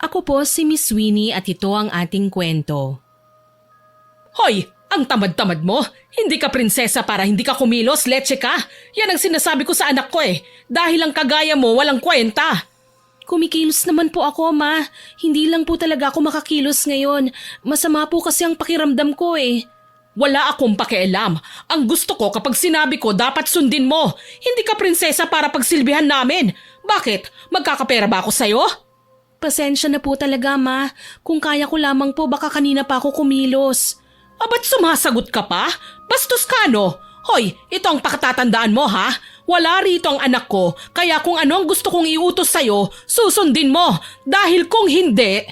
Ako po si Miss Winnie at ito ang ating kwento. Hoy! Ang tamad-tamad mo! Hindi ka prinsesa para hindi ka kumilos, leche ka! Yan ang sinasabi ko sa anak ko eh. Dahil ang kagaya mo walang kwenta. Kumikilos naman po ako, Ma. Hindi lang po talaga ako makakilos ngayon. Masama po kasi ang pakiramdam ko eh. Wala akong pakialam. Ang gusto ko kapag sinabi ko dapat sundin mo. Hindi ka prinsesa para pagsilbihan namin. Bakit? Magkakapera ba ako sa'yo? Pasensya na po talaga, Ma. Kung kaya ko lamang po baka kanina pa ako kumilos. Ba't sumasagot ka pa? Bastos ka no? Hoy, ito ang pakatatandaan mo ha? Wala rito ang anak ko, kaya kung ano ang gusto kong iutos sa'yo, susundin mo. Dahil kung hindi…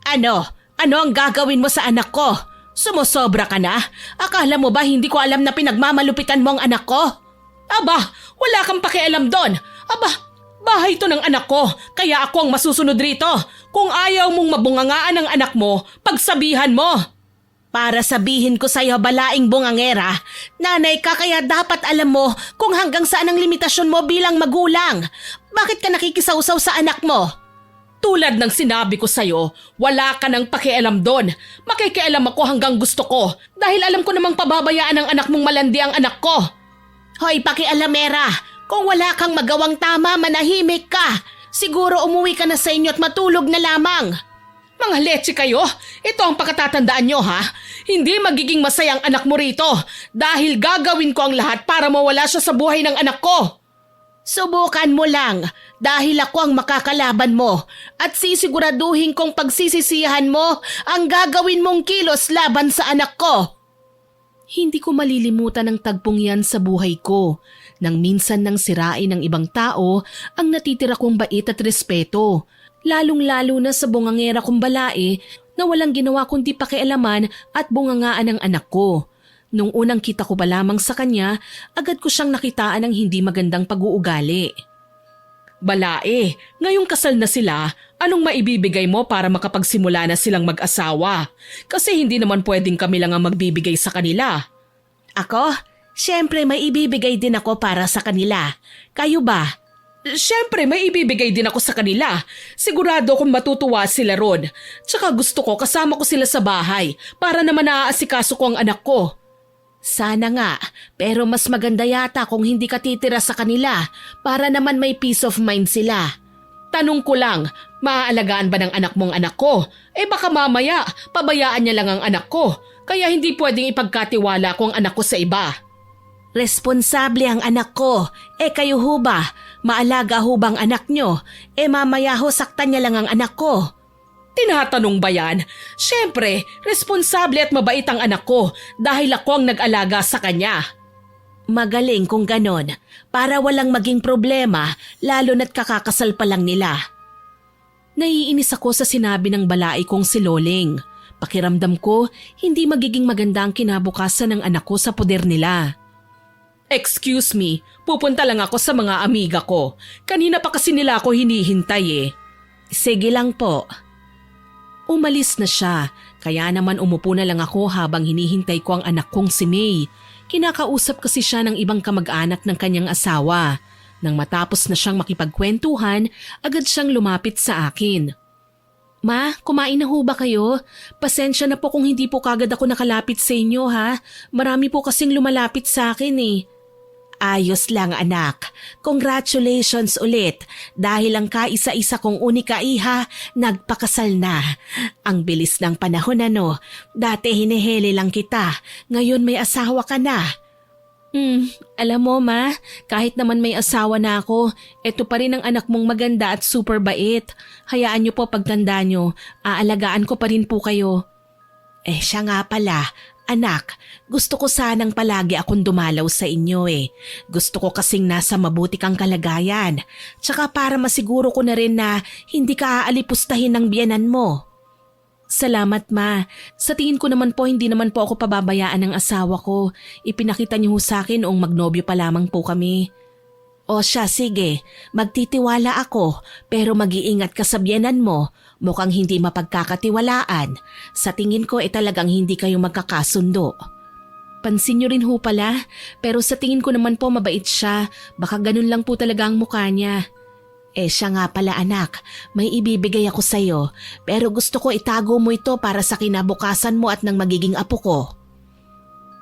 Ano? Ano ang gagawin mo sa anak ko? Sumusobra ka na? Akala mo ba hindi ko alam na pinagmamalupitan mo ang anak ko? Aba, wala kang pakialam doon. Aba, bahay to ng anak ko, kaya ako ang masusunod rito. Kung ayaw mong mabungangaan ang anak mo, pagsabihan mo. Para sabihin ko sa'yo, balaing bungangera, nanay ka kaya dapat alam mo kung hanggang saan ang limitasyon mo bilang magulang. Bakit ka nakikisawsaw sa anak mo? Tulad ng sinabi ko sa'yo, wala ka nang pakialam doon. Makikialam ako hanggang gusto ko dahil alam ko namang pababayaan ng anak mong malandi ang anak ko. Hoy, pakialamera, kung wala kang magawang tama, manahimik ka. Siguro umuwi ka na sa inyo at matulog na lamang. Mga leche kayo, ito ang pakatatandaan nyo ha. Hindi magiging masayang anak mo rito dahil gagawin ko ang lahat para mawala siya sa buhay ng anak ko. Subukan mo lang dahil ako ang makakalaban mo at sisiguraduhin kong pagsisisihan mo ang gagawin mong kilos laban sa anak ko. Hindi ko malilimutan ang tagpong yan sa buhay ko nang minsan nang sirain ng ibang tao ang natitira kong bait at respeto. Lalong-lalo na sa bungangera kong balae na walang ginawa kundi pakialaman at bungangaan ng anak ko. Nung unang kita ko pa lamang sa kanya, agad ko siyang nakitaan ng hindi magandang pag-uugali. Balae, ngayong kasal na sila, anong maibibigay mo para makapagsimula na silang mag-asawa? Kasi hindi naman pwedeng kami lang ang magbibigay sa kanila. Ako? Siyempre may ibibigay din ako para sa kanila. Kayo ba? Siyempre, may ibibigay din ako sa kanila. Sigurado akong matutuwa sila ron. Tsaka gusto ko kasama ko sila sa bahay para naman naaasikaso ko ang anak ko. Sana nga, pero mas maganda yata kung hindi ka titira sa kanila para naman may peace of mind sila. Tanong ko lang, maaalagaan ba ng anak mong anak ko? Baka mamaya, pabayaan niya lang ang anak ko. Kaya hindi pwedeng ipagkatiwala ko ang anak ko sa iba. Responsable ang anak ko. Kayo ho ba? Maalaga ho bang anak nyo? Mamaya ho saktan niya lang ang anak ko. Tinatanong ba yan? Siyempre, responsable at mabait ang anak ko dahil ako ang nag-alaga sa kanya. Magaling kung ganon, para walang maging problema lalo na't kakakasal pa lang nila. Naiinis ako sa sinabi ng balai kong si Loling. Pakiramdam ko, hindi magiging maganda ang kinabukasan ng anak ko sa poder nila. Excuse me, pupunta lang ako sa mga amiga ko. Kanina pa kasi nila ako hinihintay eh. Sige lang po. Umalis na siya, kaya naman umupo na lang ako habang hinihintay ko ang anak kong si May. Kinakausap kasi siya ng ibang kamag-anak ng kanyang asawa. Nang matapos na siyang makipagkwentuhan, agad siyang lumapit sa akin. Ma, kumain na ho ba kayo? Pasensya na po kung hindi po kagad ako nakalapit sa inyo ha. Marami po kasing lumalapit sa akin eh. Ayos lang anak. Congratulations ulit dahil ang kaisa-isa kong unika iha nagpakasal na. Ang bilis ng panahon ano. Dati hinihili lang kita. Ngayon may asawa ka na. Alam mo ma, kahit naman may asawa na ako, eto pa rin ang anak mong maganda at super bait. Hayaan niyo po pagtanda niyo, aalagaan ko pa rin po kayo. Siya nga pala, anak, gusto ko sanang palagi akong dumalaw sa inyo eh. Gusto ko kasing nasa mabuti kang kalagayan. Tsaka para masiguro ko na rin na hindi ka aalipustahin ng biyenan mo. Salamat ma. Sa tingin ko naman po hindi naman po ako pababayaan ng asawa ko. Ipinakita niyo sa akin noong magnobyo pa lamang po kami. O siya sige, magtitiwala ako pero mag-iingat ka sa biyenan mo. Mukhang hindi mapagkakatiwalaan. Sa tingin ko talagang hindi kayo magkakasundo. Pansin niyo rin ho pala, pero sa tingin ko naman po mabait siya. Baka ganun lang po talaga ang mukha niya. Siya nga pala anak, may ibibigay ako sa'yo pero gusto ko itago mo ito para sa kinabukasan mo at ng magiging apo ko.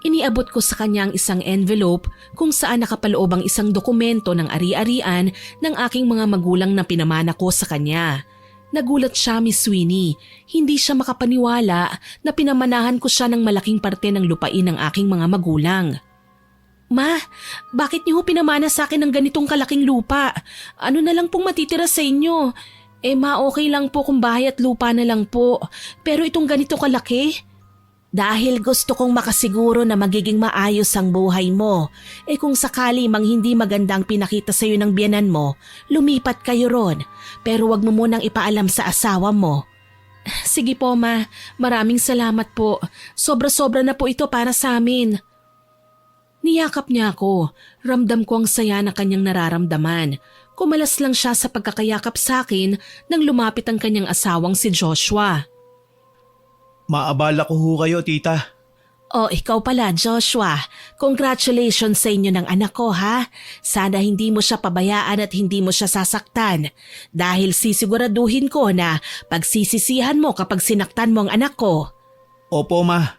Iniabot ko sa kanya ang isang envelope kung saan nakapaloob ang isang dokumento ng ari-arian ng aking mga magulang na pinamana ko sa kanya. Nagulat siya, Miss Sweeney. Hindi siya makapaniwala na pinamanahan ko siya ng malaking parte ng lupain ng aking mga magulang. Ma, bakit niyo pinamana sa akin ng ganitong kalaking lupa? Ano na lang pong matitira sa inyo? Ma, okay lang po kung bahay at lupa na lang po. Pero itong ganito kalaki? Dahil gusto kong makasiguro na magiging maayos ang buhay mo. Kung sakali mang hindi magandang pinakita sa'yo ng biyenan mo, lumipat kayo ron. Pero wag mo munang ipaalam sa asawa mo. Sige po ma, maraming salamat po. Sobra-sobra na po ito para sa amin. Niyakap niya ako. Ramdam ko ang saya na kanyang nararamdaman. Kumalas lang siya sa pagkakayakap sa akin nang lumapit ang kanyang asawang si Joshua. Maabala ko ho kayo, tita. Ikaw pala, Joshua. Congratulations sa inyo ng anak ko, ha? Sana hindi mo siya pabayaan at hindi mo siya sasaktan. Dahil sisiguraduhin ko na pagsisisihan mo kapag sinaktan mo ang anak ko. Opo, ma.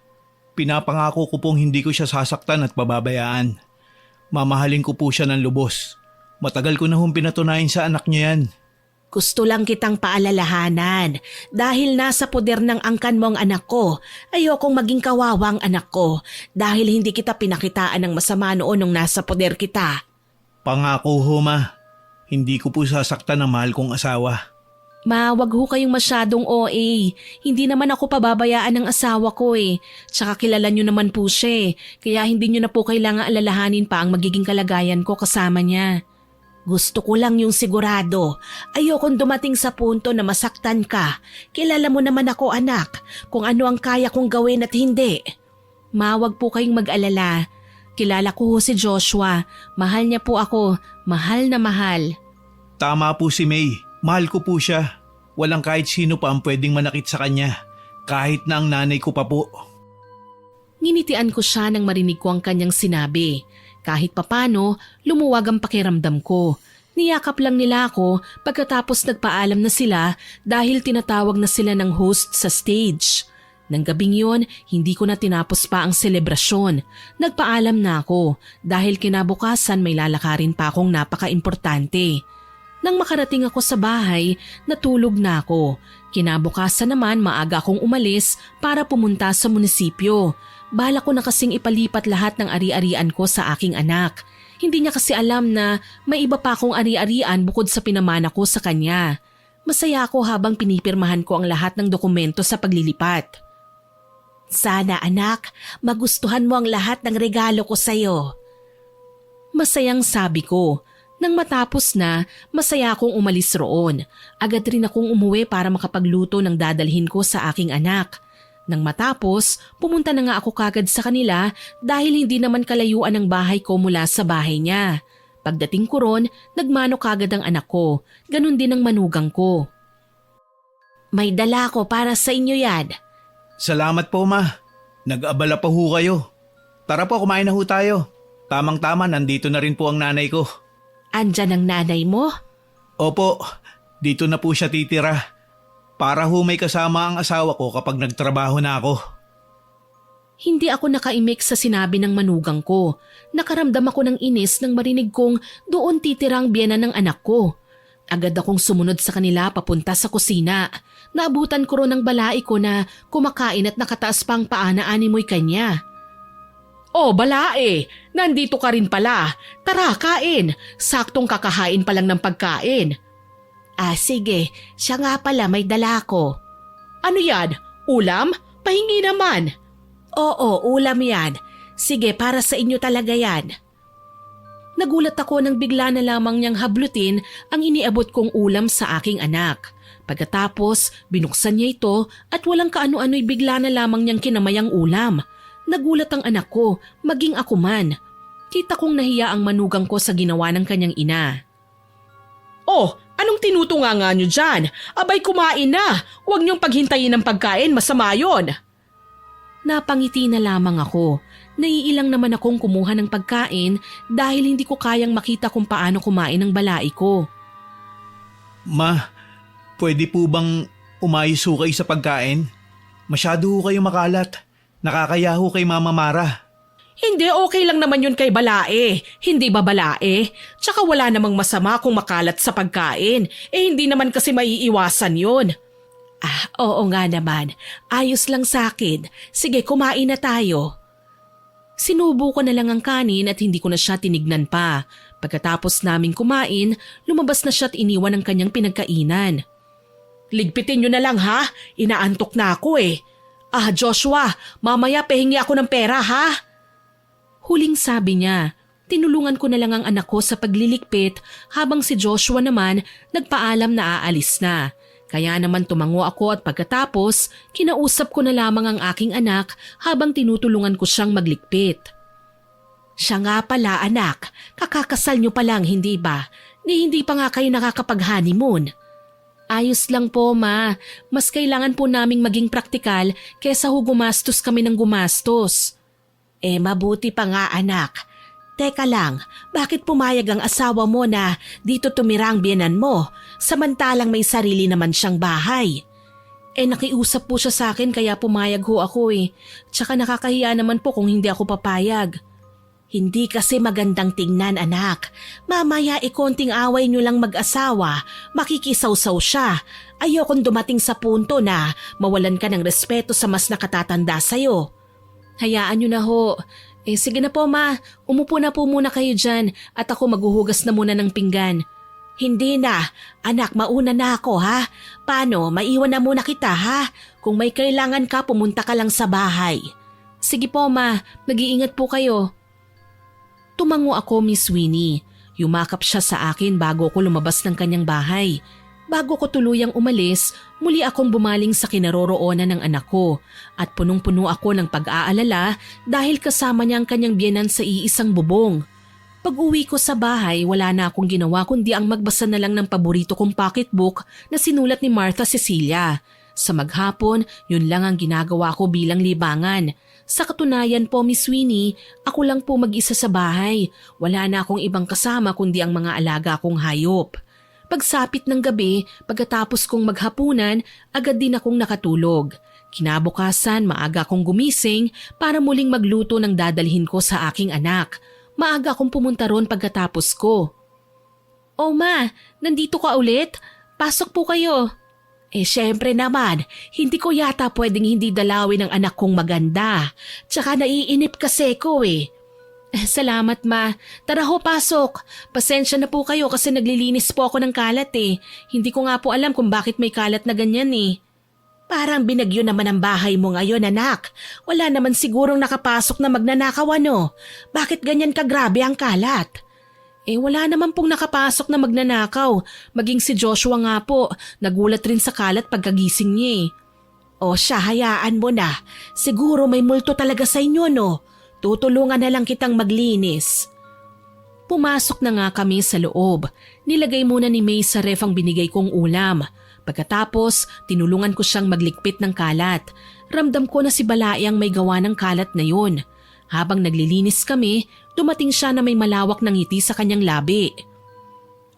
Pinapangako ko pong hindi ko siya sasaktan at pababayaan. Mamahalin ko po siya ng lubos. Matagal ko na hong pinatunayan sa anak niya yan. Gusto lang kitang paalalahanan. Dahil nasa poder ng angkan mo ang anak ko, ayokong maging kawawang anak ko dahil hindi kita pinakitaan ng masama noon nung nasa poder kita. Pangako ho, ma. Hindi ko po sasaktan ang mahal kong asawa. Ma, wag ho kayong masyadong OA. Hindi naman ako pababayaan ng asawa ko Tsaka kilala nyo naman po siya Kaya hindi nyo na po kailangan alalahanin pa ang magiging kalagayan ko kasama niya. Gusto ko lang yung sigurado. Ayokong dumating sa punto na masaktan ka. Kilala mo naman ako anak, kung ano ang kaya kong gawin at hindi. Ma, wag po kayong mag-alala. Kilala ko ho si Joshua. Mahal niya po ako. Mahal na mahal. Tama po si May. Mahal ko po siya. Walang kahit sino pa ang pwedeng manakit sa kanya. Kahit na ang nanay ko pa po. Nginitian ko siya nang marinig ko ang kanyang sinabi. Kahit papano, lumuwag ang pakiramdam ko. Niyakap lang nila ako pagkatapos nagpaalam na sila dahil tinatawag na sila ng host sa stage. Nang gabing yon, hindi ko na tinapos pa ang selebrasyon. Nagpaalam na ako dahil kinabukasan may lalakarin pa akong napaka-importante. Nang makarating ako sa bahay, natulog na ako. Kinabukasan naman maaga akong umalis para pumunta sa munisipyo. Bala ko na kasing ipalipat lahat ng ari-arian ko sa aking anak. Hindi niya kasi alam na may iba pa akong ari-arian bukod sa pinamana ko sa kanya. Masaya ako habang pinipirmahan ko ang lahat ng dokumento sa paglilipat. Sana anak, magustuhan mo ang lahat ng regalo ko sa'yo. Masayang sabi ko. Nang matapos na, masaya akong umalis roon. Agad rin akong umuwi para makapagluto ng dadalhin ko sa aking anak. Nang matapos, pumunta na nga ako kagad sa kanila dahil hindi naman kalayuan ang bahay ko mula sa bahay niya. Pagdating ko ron, nagmano kagad ang anak ko. Ganon din ang manugang ko. May dala ko para sa inyo yan. Salamat po, ma. Nag-abala pa ho kayo. Tara po, kumain na ho tayo. Tamang-tama, nandito na rin po ang nanay ko. Andyan ang nanay mo? Opo, dito na po siya titira. Para ho may kasama ang asawa ko kapag nagtrabaho na ako. Hindi ako nakaimik sa sinabi ng manugang ko. Nakaramdam ako ng inis nang marinig kong doon titira ang biyenan ng anak ko. Agad akong sumunod sa kanila papunta sa kusina. Naabutan ko ron ng balai ko na kumakain at nakataas pang paa na animoy kanya. Oh, balae, nandito ka rin pala. Tara, kain. Saktong kakahain pa lang ng pagkain. Sige. Siya nga pala, may dala ko. Ano yan? Ulam? Pahingi naman. Oo, ulam yan. Sige, para sa inyo talaga yan. Nagulat ako nang bigla na lamang niyang hablutin ang iniabot kong ulam sa aking anak. Pagkatapos, binuksan niya ito at walang kaano-ano'y bigla na lamang niyang kinamay ang ulam. Nagulat ang anak ko, maging ako man. Kita kong nahiya ang manugang ko sa ginawa ng kanyang ina. Oh, anong tinutunga nga nyo dyan? Abay, kumain na. Huwag niyong paghintayin ng pagkain, masama yon. Napangiti na lamang ako. Naiilang naman akong kumuha ng pagkain dahil hindi ko kayang makita kung paano kumain ng balai ko. Ma, pwede po bang umayos ho kayo sa pagkain? Masyado ho kayo makalat. Nakakaya ho kay Mama Mara. Hindi, okay lang naman yun kay Balae. Hindi ba Balae? Tsaka wala namang masama kung makalat sa pagkain. Hindi naman kasi maiiwasan yun. Oo nga naman. Ayos lang sa akin. Sige, kumain na tayo. Sinubo ko na lang ang kanin at hindi ko na siya tinignan pa. Pagkatapos naming kumain, lumabas na siya at iniwan ang kanyang pinagkainan. Ligpitin nyo na lang ha, inaantok na ako eh. Joshua, mamaya pahingi ako ng pera ha. Huling sabi niya, tinulungan ko na lang ang anak ko sa pagliligpit habang si Joshua naman nagpaalam na aalis na. Kaya naman tumango ako at pagkatapos, kinausap ko na lamang ang aking anak habang tinutulungan ko siyang magligpit. Siya nga pala anak, kakakasal niyo pa lang hindi ba? Hindi pa nga kayo nakakapag-honeymoon. Ayos lang po ma, mas kailangan po naming maging praktikal kesa gumastos kami ng gumastos. Mabuti pa nga anak. Teka lang, bakit pumayag ang asawa mo na dito tumira ang biyenan mo samantalang may sarili naman siyang bahay? Nakiusap po siya sa akin kaya pumayag ho ako eh. Tsaka nakakahiya naman po kung hindi ako papayag. Hindi kasi magandang tingnan anak. Mamaya konting away nyo lang mag-asawa, makikisawsaw siya. Ayokong dumating sa punto na mawalan ka ng respeto sa mas nakatatanda sa'yo. Hayaan nyo na ho. Sige na po ma, umupo na po muna kayo dyan at ako maghuhugas na muna ng pinggan. Hindi na, anak mauna na ako ha. Paano, maiwan na muna kita ha? Kung may kailangan ka pumunta ka lang sa bahay. Sige po ma, mag-iingat po kayo. Tumango ako Miss Winnie. Yumakap siya sa akin bago ko lumabas ng kanyang bahay. Bago ko tuluyang umalis, muli akong bumaling sa kinaroroonan ng anak ko at punong-puno ako ng pag-aalala dahil kasama niya ang kanyang biyenan sa iisang bubong. Pag-uwi ko sa bahay, wala na akong ginawa kundi ang magbasa na lang ng paborito kong pocketbook na sinulat ni Martha Cecilia. Sa maghapon, yun lang ang ginagawa ko bilang libangan. Sa katunayan po Miss Winnie, ako lang po mag-isa sa bahay. Wala na akong ibang kasama kundi ang mga alaga kong hayop. Pagsapit ng gabi, pagkatapos kong maghapunan, agad din akong nakatulog. Kinabukasan, maaga akong gumising para muling magluto ng dadalhin ko sa aking anak. Maaga akong pumunta ron pagkatapos ko. "Oh ma, nandito ka ulit? Pasok po kayo." Syempre naman, hindi ko yata pwedeng hindi dalawin ang anak kong maganda. Tsaka naiinip kasi ko eh. Salamat ma. Tara ho, pasok. Pasensya na po kayo kasi naglilinis po ako ng kalat eh. Hindi ko nga po alam kung bakit may kalat na ganyan eh. Parang binagyo naman ang bahay mo ngayon anak. Wala naman sigurong nakapasok na magnanakaw ano. Bakit ganyan kagrabe ang kalat? Wala naman pong nakapasok na magnanakaw. Maging si Joshua nga po, nagulat rin sa kalat pagkagising niya eh. Siya, hayaan mo na. Siguro may multo talaga sa inyo no. Tutulungan na lang kitang maglinis. Pumasok na nga kami sa loob. Nilagay muna ni May sa ref ang binigay kong ulam. Pagkatapos, tinulungan ko siyang maglikpit ng kalat. Ramdam ko na si Balae ang may gawa ng kalat na yun. Habang naglilinis kami, dumating siya na may malawak na ngiti sa kanyang labi.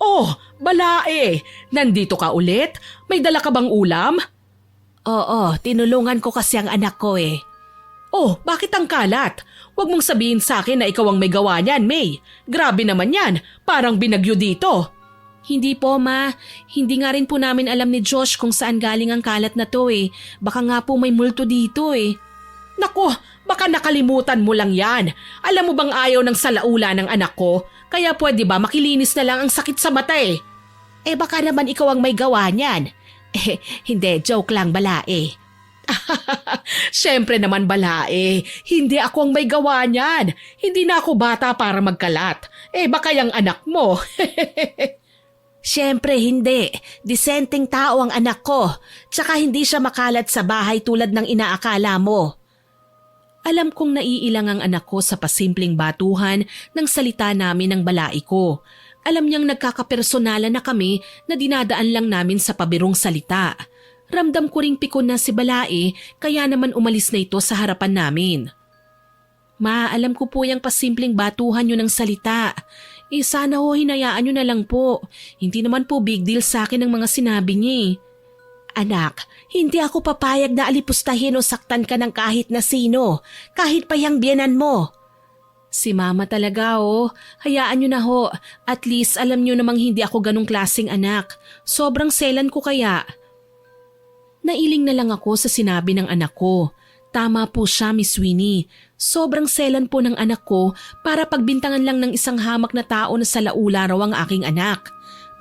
"Oh, Balae! Nandito ka ulit? May dala ka bang ulam?" Oo, tinulungan ko kasi ang anak ko eh. Bakit ang kalat? Huwag mong sabihin sa akin na ikaw ang may gawa niyan, May. Grabe naman yan, parang binagyo dito. Hindi po ma, hindi nga rin po namin alam ni Josh kung saan galing ang kalat na to eh. Baka nga po may multo dito eh. Naku, baka nakalimutan mo lang yan. Alam mo bang ayaw ng salaula ng anak ko? Kaya pwede ba makilinis na lang ang sakit sa mata eh? Baka naman ikaw ang may gawa niyan. Hindi, joke lang Balae. Siyempre naman Balae, hindi ako ang may gawa niyan. Hindi na ako bata para magkalat. Baka yung anak mo. Siyempre hindi. Disenteng tao ang anak ko. Tsaka hindi siya makalat sa bahay tulad ng inaakala mo. Alam kong naiilang ang anak ko sa pasimpleng batuhan ng salita namin ng Balae ko. Alam niyang nagkakapersonalan na kami na dinadaan lang namin sa pabirong salita. Ramdam ko ring pikon na si Balae kaya naman umalis na ito sa harapan namin. Ma, alam ko po yung pasimpleng batuhan yun ng salita. Sana ho hinayaan nyo na lang po. Hindi naman po big deal sa akin ang mga sinabi niya eh. Anak, hindi ako papayag na alipustahin o saktan ka ng kahit na sino, kahit pa yang biyenan mo. Si mama talaga oh, hayaan nyo na ho. At least alam nyo namang hindi ako ganong klaseng anak. Sobrang selan ko kaya. Nailing na lang ako sa sinabi ng anak ko. Tama po siya, Miss Winnie. Sobrang selan po ng anak ko para pagbintangan lang ng isang hamak na tao na sa laula raw ang aking anak.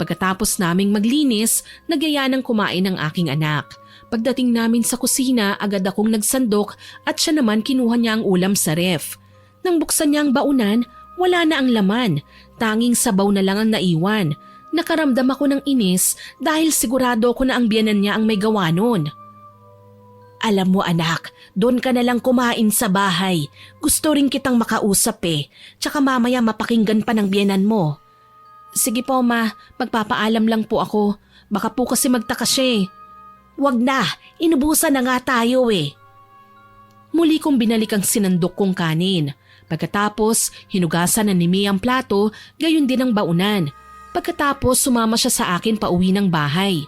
Pagkatapos naming maglinis, nagyaya ng kumain ang aking anak. Pagdating namin sa kusina, agad akong nagsandok at siya naman kinuha niya ang ulam sa ref. Nang buksan niya ang baunan, wala na ang laman. Tanging sabaw na lang ang naiwan. Nakaramdam ako ng inis dahil sigurado ko na ang biyenan niya ang may gawa nun. Alam mo anak, doon ka na lang kumain sa bahay. Gusto rin kitang makausap eh. Tsaka mamaya mapakinggan pa ng biyenan mo. Sige po ma, magpapaalam lang po ako. Baka po kasi magtaka siya eh. Wag na, inubusan na nga tayo eh. Muli kong binalik ang sinandok kong kanin. Pagkatapos, hinugasan na ni Mia ang plato, gayon din ang baunan. Pagkatapos, sumama siya sa akin pauwi ng bahay.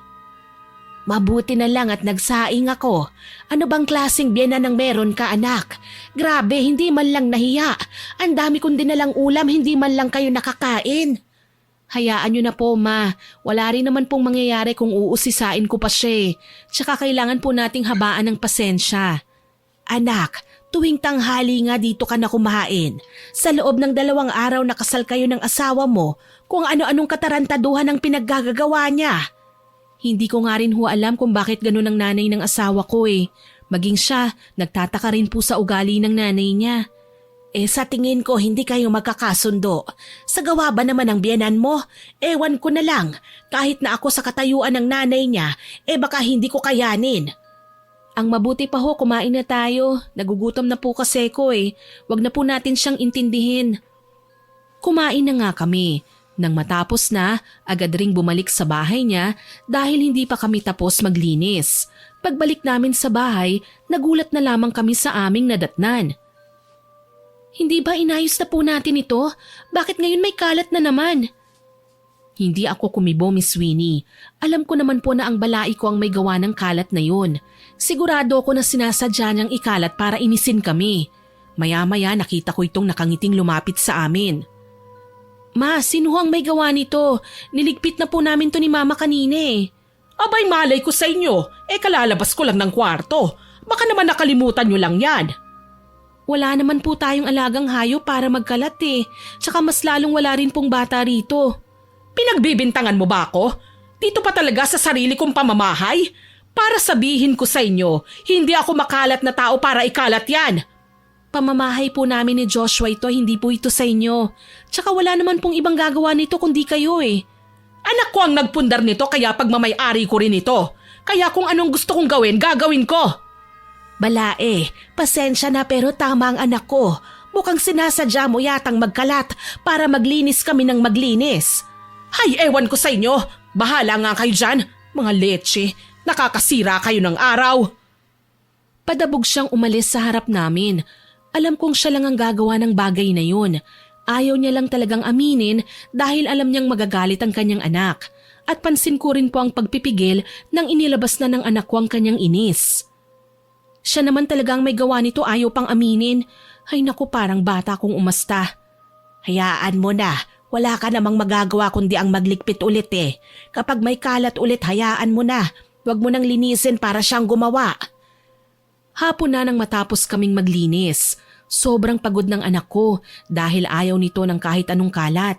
Mabuti na lang at nagsaing ako. Ano bang klaseng biyenan ang meron ka anak? Grabe, hindi man lang nahiya. Ang dami kong dinalang ulam, hindi man lang kayo nakakain. Hayaan nyo na po ma, wala rin naman pong mangyayari kung uusisain ko pa siya. Tsaka kailangan po nating habaan ng pasensya. Anak, tuwing tanghali nga dito ka na kumain. Sa loob ng 2 araw nakasal kayo ng asawa mo, kung ano-anong katarantaduhan ang pinaggagawa niya. Hindi ko nga rin ho alam kung bakit ganun ang nanay ng asawa ko eh. Maging siya, nagtataka rin po sa ugali ng nanay niya. Sa tingin ko hindi kayo magkakasundo. Sa gawa ba naman ang biyenan mo? Ewan ko na lang. Kahit na ako sa katayuan ng nanay niya, baka hindi ko kayanin. Ang mabuti pa ho, kumain na tayo. Nagugutom na po kasi ko eh. Wag na po natin siyang intindihin. Kumain na nga kami. Nang matapos na, agad ring bumalik sa bahay niya dahil hindi pa kami tapos maglinis. Pagbalik namin sa bahay, nagulat na lamang kami sa aming nadatnan. Hindi ba inayos na po natin ito? Bakit ngayon may kalat na naman? Hindi ako kumibo, Miss Winnie. Alam ko naman po na ang balai ko ang may gawa ng kalat na yun. Sigurado ko na sinasadya niyang ikalat para inisin kami. Maya-maya nakita ko itong nakangiting lumapit sa amin. Ma, sino ang may gawa nito? Niligpit na po namin to ni Mama kanina eh. Abay malay ko sa inyo, kalalabas ko lang ng kwarto. Baka naman nakalimutan nyo lang yan. Wala naman po tayong alagang hayop para magkalat eh. Tsaka mas lalong wala rin pong bata rito. Pinagbibintangan mo ba ako? Dito pa talaga sa sarili kong pamamahay? Para sabihin ko sa inyo, hindi ako makalat na tao para ikalat yan. Pamamahay po namin ni Joshua ito, hindi po ito sa inyo. Tsaka wala naman pong ibang gagawa nito kundi kayo eh. Anak ko ang nagpundar nito kaya pagmamay-ari ko rin ito. Kaya kung anong gusto kong gawin, gagawin ko. Balae, pasensya na pero tama ang anak ko. Mukhang sinasadya mo yatang magkalat para maglinis kami ng maglinis. Hay, ewan ko sa inyo. Bahala nga kayo dyan, mga leche. Nakakasira kayo ng araw. Padabog siyang umalis sa harap namin. Alam kong siya lang ang gagawa ng bagay na yun. Ayaw niya lang talagang aminin dahil alam niyang magagalit ang kanyang anak. At pansin ko rin po ang pagpipigil nang inilabas na ng anak ko ang kanyang inis. Siya naman talagang may gawa nito, ayaw pang aminin. Ay naku, parang bata kong umasta. Hayaan mo na, wala ka namang magagawa kundi ang magligpit ulit eh. Kapag may kalat ulit, hayaan mo na. Huwag mo nang linisin para siyang gumawa. Hapon na nang matapos kaming maglinis. Sobrang pagod ng anak ko dahil ayaw nito ng kahit anong kalat.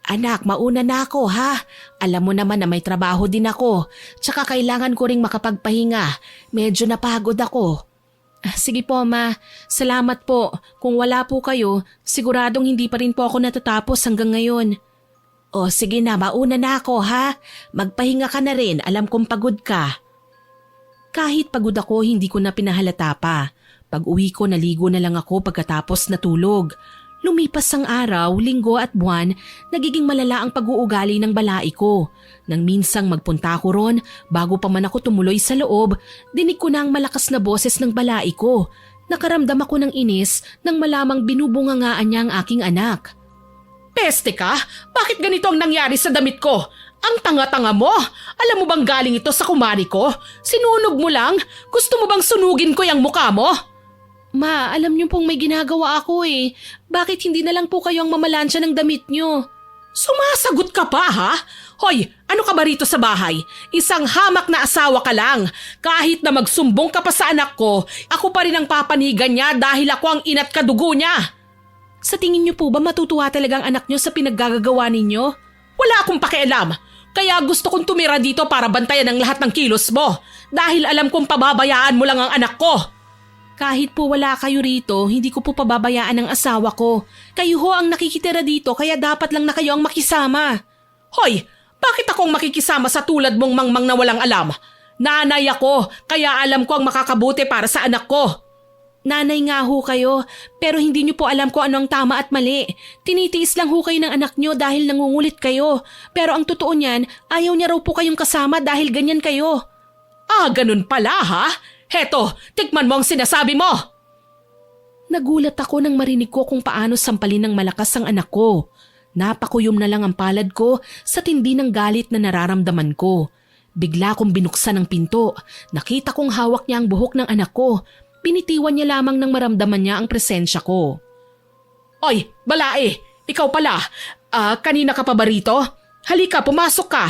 Anak, mauna na ako ha. Alam mo naman na may trabaho din ako. Tsaka kailangan ko ring makapagpahinga. Medyo napagod ako. Sige po ma, salamat po. Kung wala po kayo, siguradong hindi pa rin po ako natatapos hanggang ngayon. O sige na, mauna na ako ha. Magpahinga ka na rin, alam kong pagod ka. Kahit pagod ako, hindi ko na pinahalata pa. Pag uwi ko, naligo na lang ako pagkatapos natulog. Lumipas ang araw, linggo at buwan, nagiging malala ang pag-uugali ng balai ko. Nang minsang magpunta ko ron, bago pa man ako tumuloy sa loob, dinig ko na ang malakas na boses ng balai ko. Nakaramdam ako ng inis nang malamang binubungangaan niya ang aking anak. Peste ka? Bakit ganito ang nangyari sa damit ko? Ang tanga-tanga mo! Alam mo bang galing ito sa kumari ko? Sinunog mo lang? Gusto mo bang sunugin ko yung mukha mo? Ma, alam niyo pong may ginagawa ako eh. Bakit hindi na lang po kayo ang mamalansya ng damit niyo? Sumasagot ka pa ha? Hoy, ano ka ba rito sa bahay? Isang hamak na asawa ka lang. Kahit na magsumbong ka pa sa anak ko, ako pa rin ang papanigan niya dahil ako ang ina't kadugo niya. Sa tingin niyo po ba matutuwa talagang anak niyo sa pinaggagawa ninyo? Wala akong pakialam. Kaya gusto kong tumira dito para bantayan ang lahat ng kilos mo. Dahil alam kong pababayaan mo lang ang anak ko. Kahit po wala kayo rito, hindi ko po pababayaan ang asawa ko. Kayo ho ang nakikitira dito kaya dapat lang na kayo ang makisama. Hoy, bakit akong makikisama sa tulad mong mangmang na walang alam? Nanay ako, kaya alam ko ang makakabuti para sa anak ko. Nanay nga ho kayo, pero hindi niyo po alam kung ano ang tama at mali. Tinitiis lang ho kayo ng anak niyo dahil nangungulit kayo. Pero ang totoo niyan, ayaw niya raw po kayong kasama dahil ganyan kayo. Ah, ganun pala ha? Heto, tikman mo ang sinasabi mo. Nagulat ako nang marinig ko kung paano sampalin ng malakas ang anak ko. Napakuyom na lang ang palad ko sa tindi ng galit na nararamdaman ko. Bigla kong binuksan ang pinto. Nakita kong hawak niya ang buhok ng anak ko. Binitiwan niya lamang nang maramdaman niya ang presensya ko. Oy, balae, ikaw pala. Kanina ka pa ba rito? Halika, pumasok ka.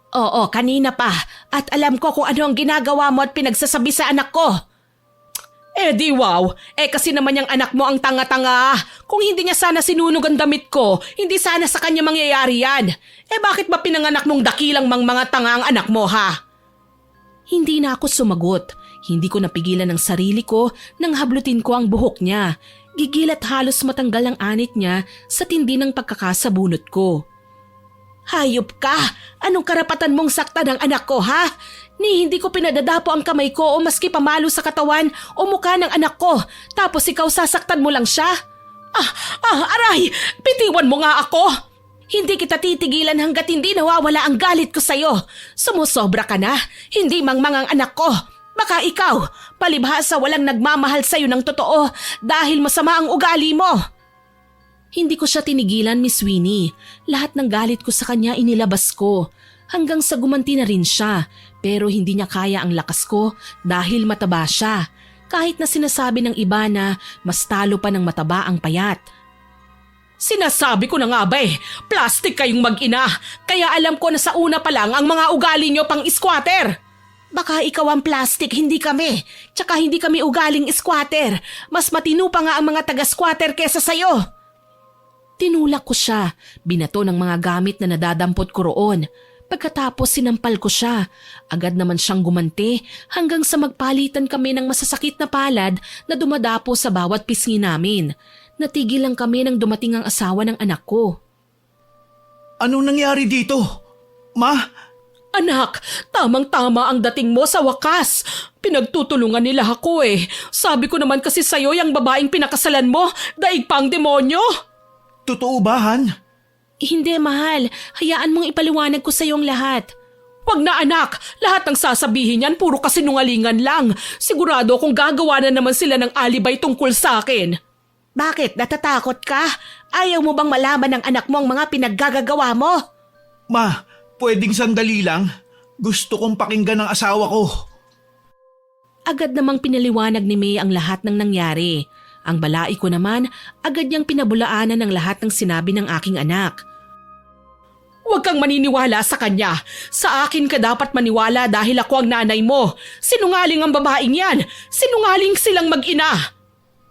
Oo, kanina pa. At alam ko kung ano ang ginagawa mo at pinagsasabi sa anak ko. Eh di wow, kasi naman yung anak mo ang tanga-tanga. Kung hindi niya sana sinunog ang damit ko, hindi sana sa kanya mangyayari yan. Bakit ba pinanganak mong dakilang mga tanga ang anak mo ha? Hindi na ako sumagot. Hindi ko napigilan ang sarili ko nang hablutin ko ang buhok niya. Gigil at halos matanggal ang anit niya sa tindi ng pagkakasabunot ko. Hayop ka! Anong karapatan mong saktan ng anak ko, ha? Hindi ko pinadadapo ang kamay ko o maski pamalo sa katawan o mukha ng anak ko. Tapos ikaw sasaktan mo lang siya? Aray! Bitiwan mo nga ako! Hindi kita titigilan hanggat hindi nawawala ang galit ko sa'yo. Sumusobra ka na. Hindi mangmang ang anak ko. Baka ikaw, palibhasa walang nagmamahal sa'yo ng totoo dahil masama ang ugali mo. Hindi ko siya tinigilan, Miss Winnie. Lahat ng galit ko sa kanya inilabas ko. Hanggang sa gumanti na rin siya. Pero hindi niya kaya ang lakas ko dahil mataba siya. Kahit na sinasabi ng iba na mas talo pa ng mataba ang payat. Sinasabi ko na nga ba plastic kayong mag-ina. Kaya alam ko na sa una pa lang ang mga ugali nyo pang squatter. Baka ikaw ang plastic, hindi kami. Tsaka hindi kami ugaling squatter. Mas matino pa nga ang mga taga-squatter kesa sayo. Tinulak ko siya, binato ng mga gamit na nadadampot ko roon. Pagkatapos sinampal ko siya, agad naman siyang gumanti hanggang sa magpalitan kami ng masasakit na palad na dumadapo sa bawat pisngi namin. Natigil lang kami nang dumating ang asawa ng anak ko. Anong nangyari dito? Ma? Anak, tamang-tama ang dating mo sa wakas. Pinagtutulungan nila ako Sabi ko naman kasi sa'yo yung babaeng pinakasalan mo, daig pang demonyo. Totoo ba, Han? Hindi, mahal. Hayaan mong ipaliwanag ko sa iyong lahat. Wag na anak, lahat ng sasabihin yan puro kasinungalingan lang. Sigurado kung gagawa na naman sila ng alibay tungkol sa akin. Bakit? Natatakot ka? Ayaw mo bang malaman ng anak mo ang mga pinaggagawa mo? Ma, pwedeng sandali lang. Gusto kong pakinggan ng asawa ko. Agad namang pinaliwanag ni May ang lahat ng nangyari. Ang balai ko naman, agad niyang pinabulaanan ng lahat ng sinabi ng aking anak. Huwag kang maniniwala sa kanya. Sa akin ka dapat maniwala dahil ako ang nanay mo. Sinungaling ang babaeng yan. Sinungaling silang mag-ina.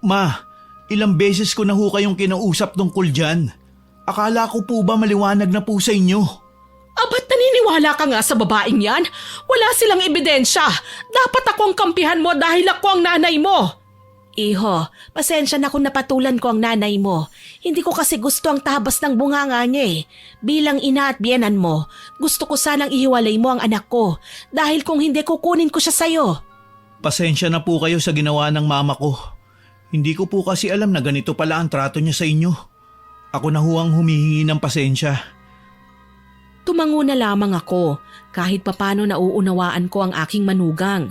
Ma, ilang beses ko na ho kayong kinausap tungkol dyan. Akala ko po ba maliwanag na po sa inyo? Ba't naniniwala ka nga sa babaeng yan? Wala silang ebidensya. Dapat ako ang kampihan mo dahil ako ang nanay mo. Iho, pasensya na kung napatulan ko ang nanay mo. Hindi ko kasi gusto ang tabas ng bunganga niya Bilang ina at biyenan mo, gusto ko sanang ihiwalay mo ang anak ko dahil kung hindi kukunin ko siya sa'yo. Pasensya na po kayo sa ginawa ng mama ko. Hindi ko po kasi alam na ganito pala ang trato niya sa inyo. Ako na ho ang humihingi ng pasensya. Tumango na lamang ako kahit papano nauunawaan ko ang aking manugang.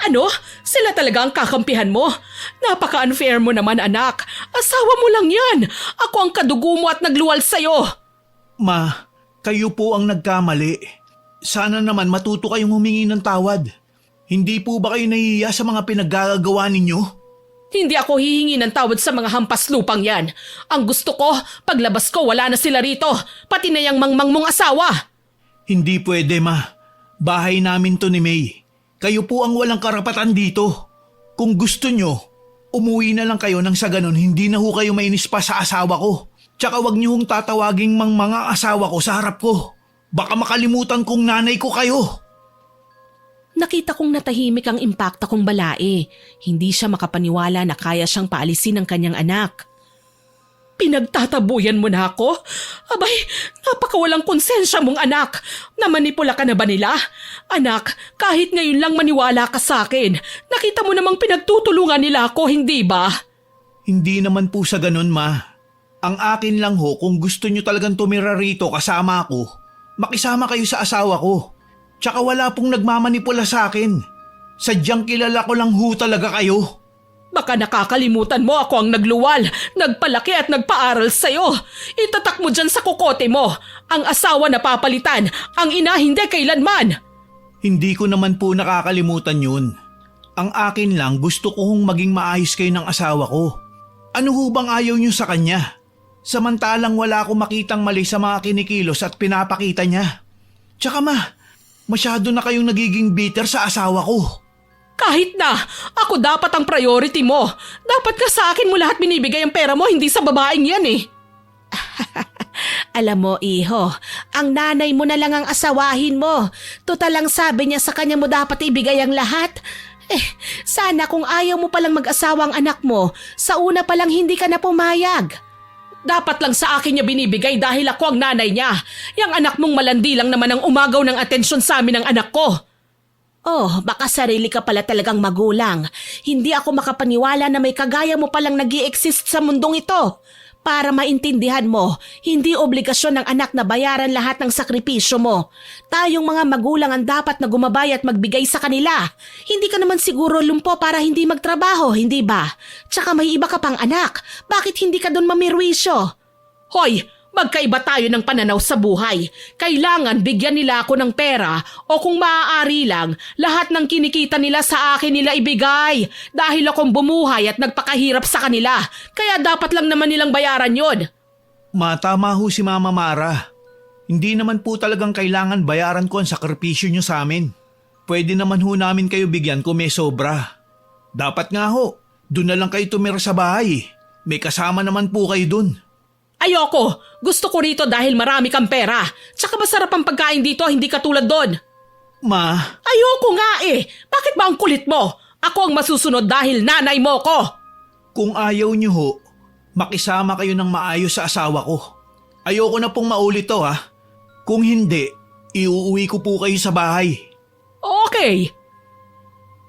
Ano? Sila talaga ang kakampihan mo? Napaka-unfair mo naman, anak. Asawa mo lang yan. Ako ang kadugo mo at nagluwal sa'yo. Ma, kayo po ang nagkamali. Sana naman matuto kayong humingi ng tawad. Hindi po ba kayo nahihiya sa mga pinaggagawa ninyo? Hindi ako hihingi ng tawad sa mga hampas lupang yan. Ang gusto ko, paglabas ko wala na sila rito. Pati na yung mangmang mong asawa. Hindi pwede, ma. Bahay namin to ni May. Kayo po ang walang karapatan dito. Kung gusto nyo, umuwi na lang kayo nang sa ganun hindi na ho kayo mainis pa sa asawa ko. Tsaka wag nyo hong tatawaging mga asawa ko sa harap ko. Baka makalimutan kong nanay ko kayo. Nakita kong natahimik ang impakta kong balae. Hindi siya makapaniwala na kaya siyang paalisin ng kanyang anak. Pinagtatabuyan mo na ako? Abay, napakawalang konsensya mong anak. Namanipula ka na ba nila? Anak, kahit ngayon lang maniwala ka sa akin. Nakita mo namang pinagtutulungan nila ako, hindi ba? Hindi naman po sa ganun, ma. Ang akin lang ho, kung gusto nyo talagang tumira rito kasama ako, makisama kayo sa asawa ko. Tsaka wala pong nagmamanipula sa akin. Sadyang kilala ko lang ho talaga kayo. Baka nakakalimutan mo ako ang nagluwal, nagpalaki at nagpaaral sa'yo. Itatak mo dyan sa kokote mo. Ang asawa na papalitan, ang ina hindi kailanman. Hindi ko naman po nakakalimutan yun. Ang akin lang, gusto ko hong maging maayos kayo ng asawa ko. Ano ho bang ayaw nyo sa kanya? Samantalang wala akong makitang mali sa mga kinikilos at pinapakita niya. Tsaka ma, masyado na kayong nagiging bitter sa asawa ko. Kahit na, ako dapat ang priority mo. Dapat ka sa akin mo lahat binibigay ang pera mo, hindi sa babaeng yan eh. Alam mo, iho, ang nanay mo na lang ang asawahin mo. Total lang sabi niya sa kanya mo dapat ibigay ang lahat. Sana kung ayaw mo palang mag-asawa ang anak mo, sa una palang hindi ka na pumayag. Dapat lang sa akin niya binibigay dahil ako ang nanay niya. Yang anak mong malandi lang naman ang umagaw ng atensyon sa amin ng anak ko. Oh, baka sarili ka pala talagang magulang. Hindi ako makapaniwala na may kagaya mo palang nag-i-exist sa mundong ito. Para maintindihan mo, hindi obligasyon ng anak na bayaran lahat ng sakripisyo mo. Tayong mga magulang ang dapat na gumabay at magbigay sa kanila. Hindi ka naman siguro lumpo para hindi magtrabaho, hindi ba? Tsaka may iba ka pang anak. Bakit hindi ka doon mamirwisyo? Hoy! Magkaiba tayo ng pananaw sa buhay. Kailangan bigyan nila ako ng pera o kung maaari lang, lahat ng kinikita nila sa akin nila ibigay dahil akong bumuhay at nagpakahirap sa kanila. Kaya dapat lang naman nilang bayaran yon. Tama ho si Mama Mara. Hindi naman po talagang kailangan bayaran ko ang sakripisyo nyo sa amin. Pwede naman ho namin kayo bigyan kung may sobra. Dapat nga ho, doon na lang kayo tumira sa bahay. May kasama naman po kayo doon. Ayoko! Gusto ko rito dahil marami kang pera. Tsaka masarap ang pagkain dito, hindi katulad doon. Ma, Ayoko nga eh! Bakit ba ang kulit mo? Ako ang masusunod dahil nanay mo ko! kung ayaw nyo ho, makisama kayo ng maayos sa asawa ko. Ayoko na pong maulit to ha. Kung hindi, iuuwi ko po kayo sa bahay. Okay!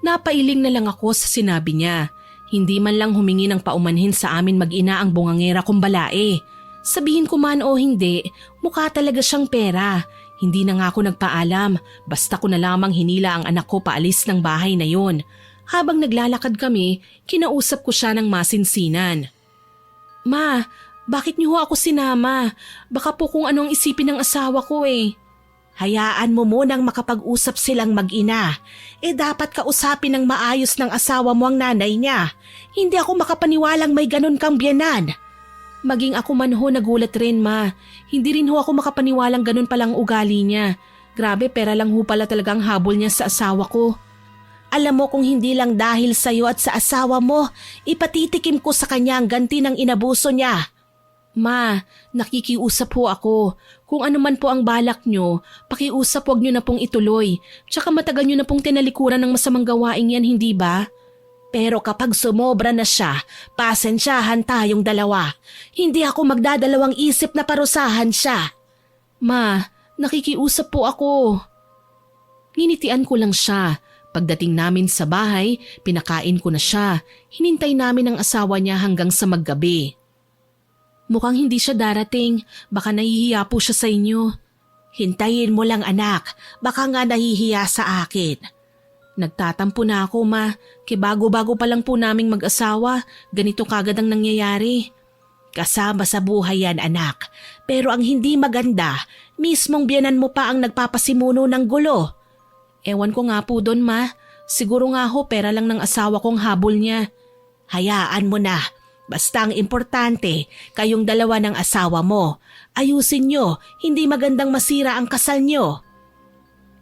Napailing na lang ako sa sinabi niya. Hindi man lang humingi ng paumanhin sa amin mag-ina ang bungangera kong balae. Sabihin ko man o hindi, mukha talaga siyang pera. Hindi na nga ako nagpaalam, basta ko na lamang hinila ang anak ko paalis ng bahay na yon. Habang naglalakad kami, kinausap ko siya ng masinsinan. Ma, bakit niyo ho ako sinama? Baka po kung anong isipin ng asawa ko eh. Hayaan mo munang makapag-usap silang mag-ina. Dapat kausapin ng maayos ng asawa mo ang nanay niya. Hindi ako makapaniwalang may ganun kang biyanan. Maging ako man ho nagulat rin, ma. Hindi rin ho ako makapaniwalang ganun palang ugali niya. Grabe, pera lang ho pala talagang habol niya sa asawa ko. Alam mo kung hindi lang dahil sa'yo at sa asawa mo, ipatitikim ko sa kanya ang ganti ng inabuso niya. Ma, nakikiusap ho ako. Kung ano man po ang balak nyo, pakiusap wag nyo na pong ituloy. Tsaka matagal nyo na pong tinalikuran ng masamang gawain yan, hindi ba? Pero kapag sumobra na siya, pasensyahan tayong dalawa. Hindi ako magdadalawang isip na parusahan siya. Ma, nakikiusap po ako. Nginitian ko lang siya. Pagdating namin sa bahay, pinakain ko na siya. Hinintay namin ang asawa niya hanggang sa maggabi. Mukhang hindi siya darating. Baka nahihiya po siya sa inyo. Hintayin mo lang anak. Baka nga nahihiya sa akin. Nagtatampo na ako, ma. Bago-bago pa lang po naming mag-asawa, ganito kagad ang nangyayari. Kasama sa buhay yan, anak. Pero ang hindi maganda, mismong biyanan mo pa ang nagpapasimuno ng gulo. Ewan ko nga po doon, ma. Siguro nga ho, pera lang ng asawa kong habol niya. Hayaan mo na. Basta ang importante, kayong dalawa ng asawa mo. Ayusin nyo, hindi magandang masira ang kasal nyo.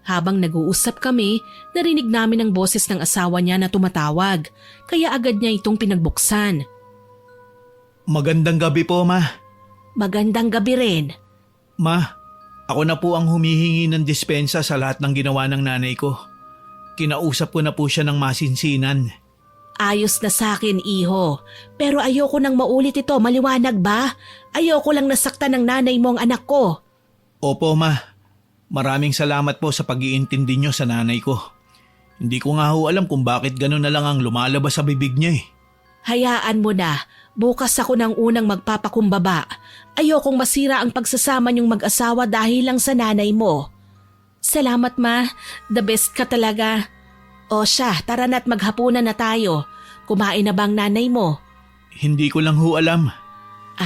Habang nag-uusap kami, narinig namin ang boses ng asawa niya na tumatawag, kaya agad niya itong pinagbuksan. Magandang gabi po, ma. Magandang gabi rin. Ma, ako na po ang humihingi ng dispensa sa lahat ng ginawa ng nanay ko. Kinausap ko na po siya ng masinsinan. Ayos na sa akin, iho. Pero ayoko nang maulit ito, maliwanag ba? Ayoko lang nasaktan ng nanay mo ang anak ko. Opo, ma. Maraming salamat po sa pag-iintindi niyo sa nanay ko. Hindi ko nga ho alam kung bakit gano'n na lang ang lumalabas sa bibig niya eh. Hayaan mo na. Bukas ako ng unang magpapakumbaba. Ayokong masira ang pagsasama niyong mag-asawa dahil lang sa nanay mo. Salamat, ma. The best ka talaga. O siya, tara na't maghapunan na tayo. Kumain na bang nanay mo? Hindi ko lang ho alam.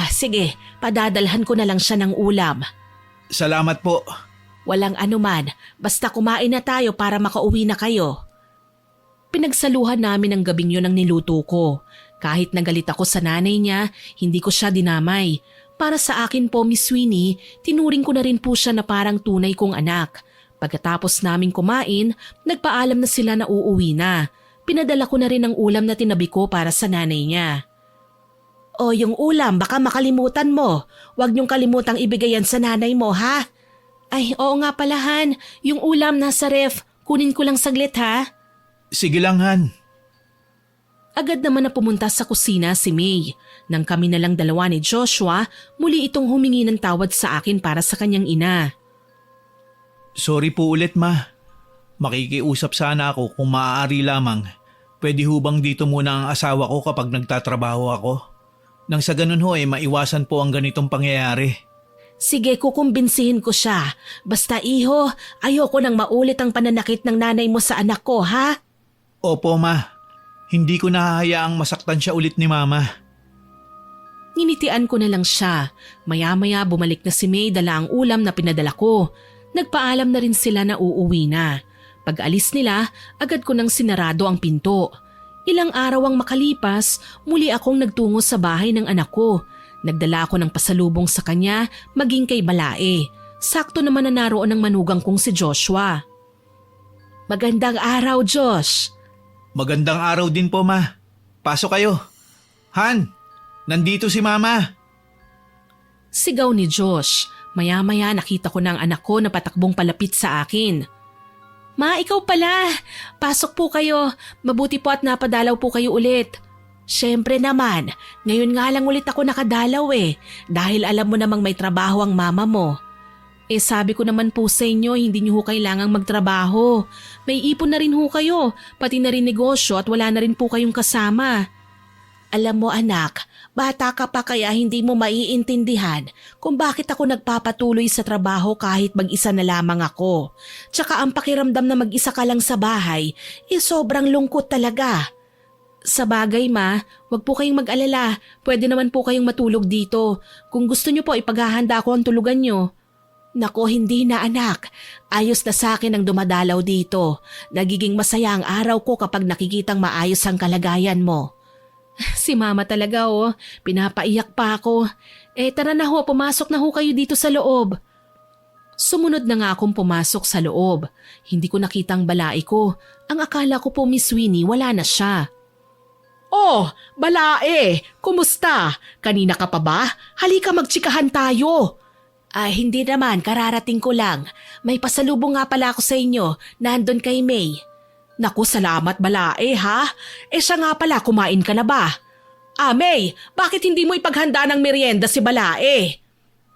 Sige, padadalhan ko na lang siya ng ulam. Salamat po. Walang anuman, basta kumain na tayo para makauwi na kayo. Pinagsaluhan namin ang gabing yun ang niluto ko. Kahit nagalit ako sa nanay niya, hindi ko siya dinamay. Para sa akin po, Miss Sweeney, tinuring ko na rin po siya na parang tunay kong anak. Pagkatapos naming kumain, nagpaalam na sila na uuwi na. Pinadala ko na rin ang ulam na tinabi ko para sa nanay niya. O yung ulam, baka makalimutan mo. Huwag niyong kalimutang ibigay yan sa nanay mo, ha? Ay, oo nga pala, Han. Yung ulam nasa ref. Kunin ko lang saglit, ha? Sige lang, Han. Agad naman na pumunta sa kusina si May. Nang kami na lang dalawa ni Joshua, muli itong humingi ng tawad sa akin para sa kanyang ina. Sorry po ulit, ma. Makikiusap sana ako kung maaari lamang. Pwede hubang dito muna ang asawa ko kapag nagtatrabaho ako? Nang sa ganun ho maiwasan po ang ganitong pangyayari. Sige, kukumbinsihin ko siya. Basta iho, ayoko nang maulit ang pananakit ng nanay mo sa anak ko, ha? Opo, ma. Hindi ko nahahayaang masaktan siya ulit ni mama. Nginitian ko na lang siya. Maya-maya bumalik na si May, dala ang ulam na pinadala ko. Nagpaalam na rin sila na uuwi na. Pag-alis nila, agad ko nang sinarado ang pinto. Ilang araw ang makalipas, muli akong nagtungo sa bahay ng anak ko. Nagdala ako ng pasalubong sa kanya, maging kay Balae. Sakto naman na naroon ang manugang kong si Joshua. Magandang araw, Josh. Magandang araw din po, ma. Pasok kayo. Han, nandito si mama. Sigaw ni Josh. Maya-maya nakita ko na ang anak ko na patakbong palapit sa akin. Ma, ikaw pala. Pasok po kayo. Mabuti po at napadalaw po kayo ulit. Siyempre naman, ngayon nga lang ulit ako nakadalaw dahil alam mo namang may trabaho ang mama mo. Sabi ko naman po sa inyo, hindi niyo ho kailangang magtrabaho. May ipon na rin ho kayo, pati na rin negosyo at wala na rin po kayong kasama. Alam mo anak, bata ka pa kaya hindi mo maiintindihan kung bakit ako nagpapatuloy sa trabaho kahit mag-isa na lamang ako. Tsaka ang pakiramdam na mag-isa ka lang sa bahay, sobrang lungkot talaga. Sa bagay ma, wag po kayong mag-alala. Pwede naman po kayong matulog dito. Kung gusto niyo po ipaghahanda ko ang tulugan niyo. Nako, hindi na anak. Ayos na sa akin ang dumadalaw dito. Nagiging masaya ang araw ko kapag nakikitang maayos ang kalagayan mo. Si mama talaga pinapaiyak pa ako. Tara na ho, pumasok na ho kayo dito sa loob. Sumunod na nga akong pumasok sa loob. Hindi ko nakitang Balae ko. Ang akala ko po Miss Sweeney wala na siya. Oh, Balae! Kumusta? Kanina ka pa ba? Halika magtsikahan tayo! Ay, hindi naman. Kararating ko lang. May pasalubong nga pala ako sa inyo. Nandun kay May. Naku, salamat Balae ha? Siya nga pala, kumain ka na ba? May, bakit hindi mo ipaghanda ng merienda si Balae?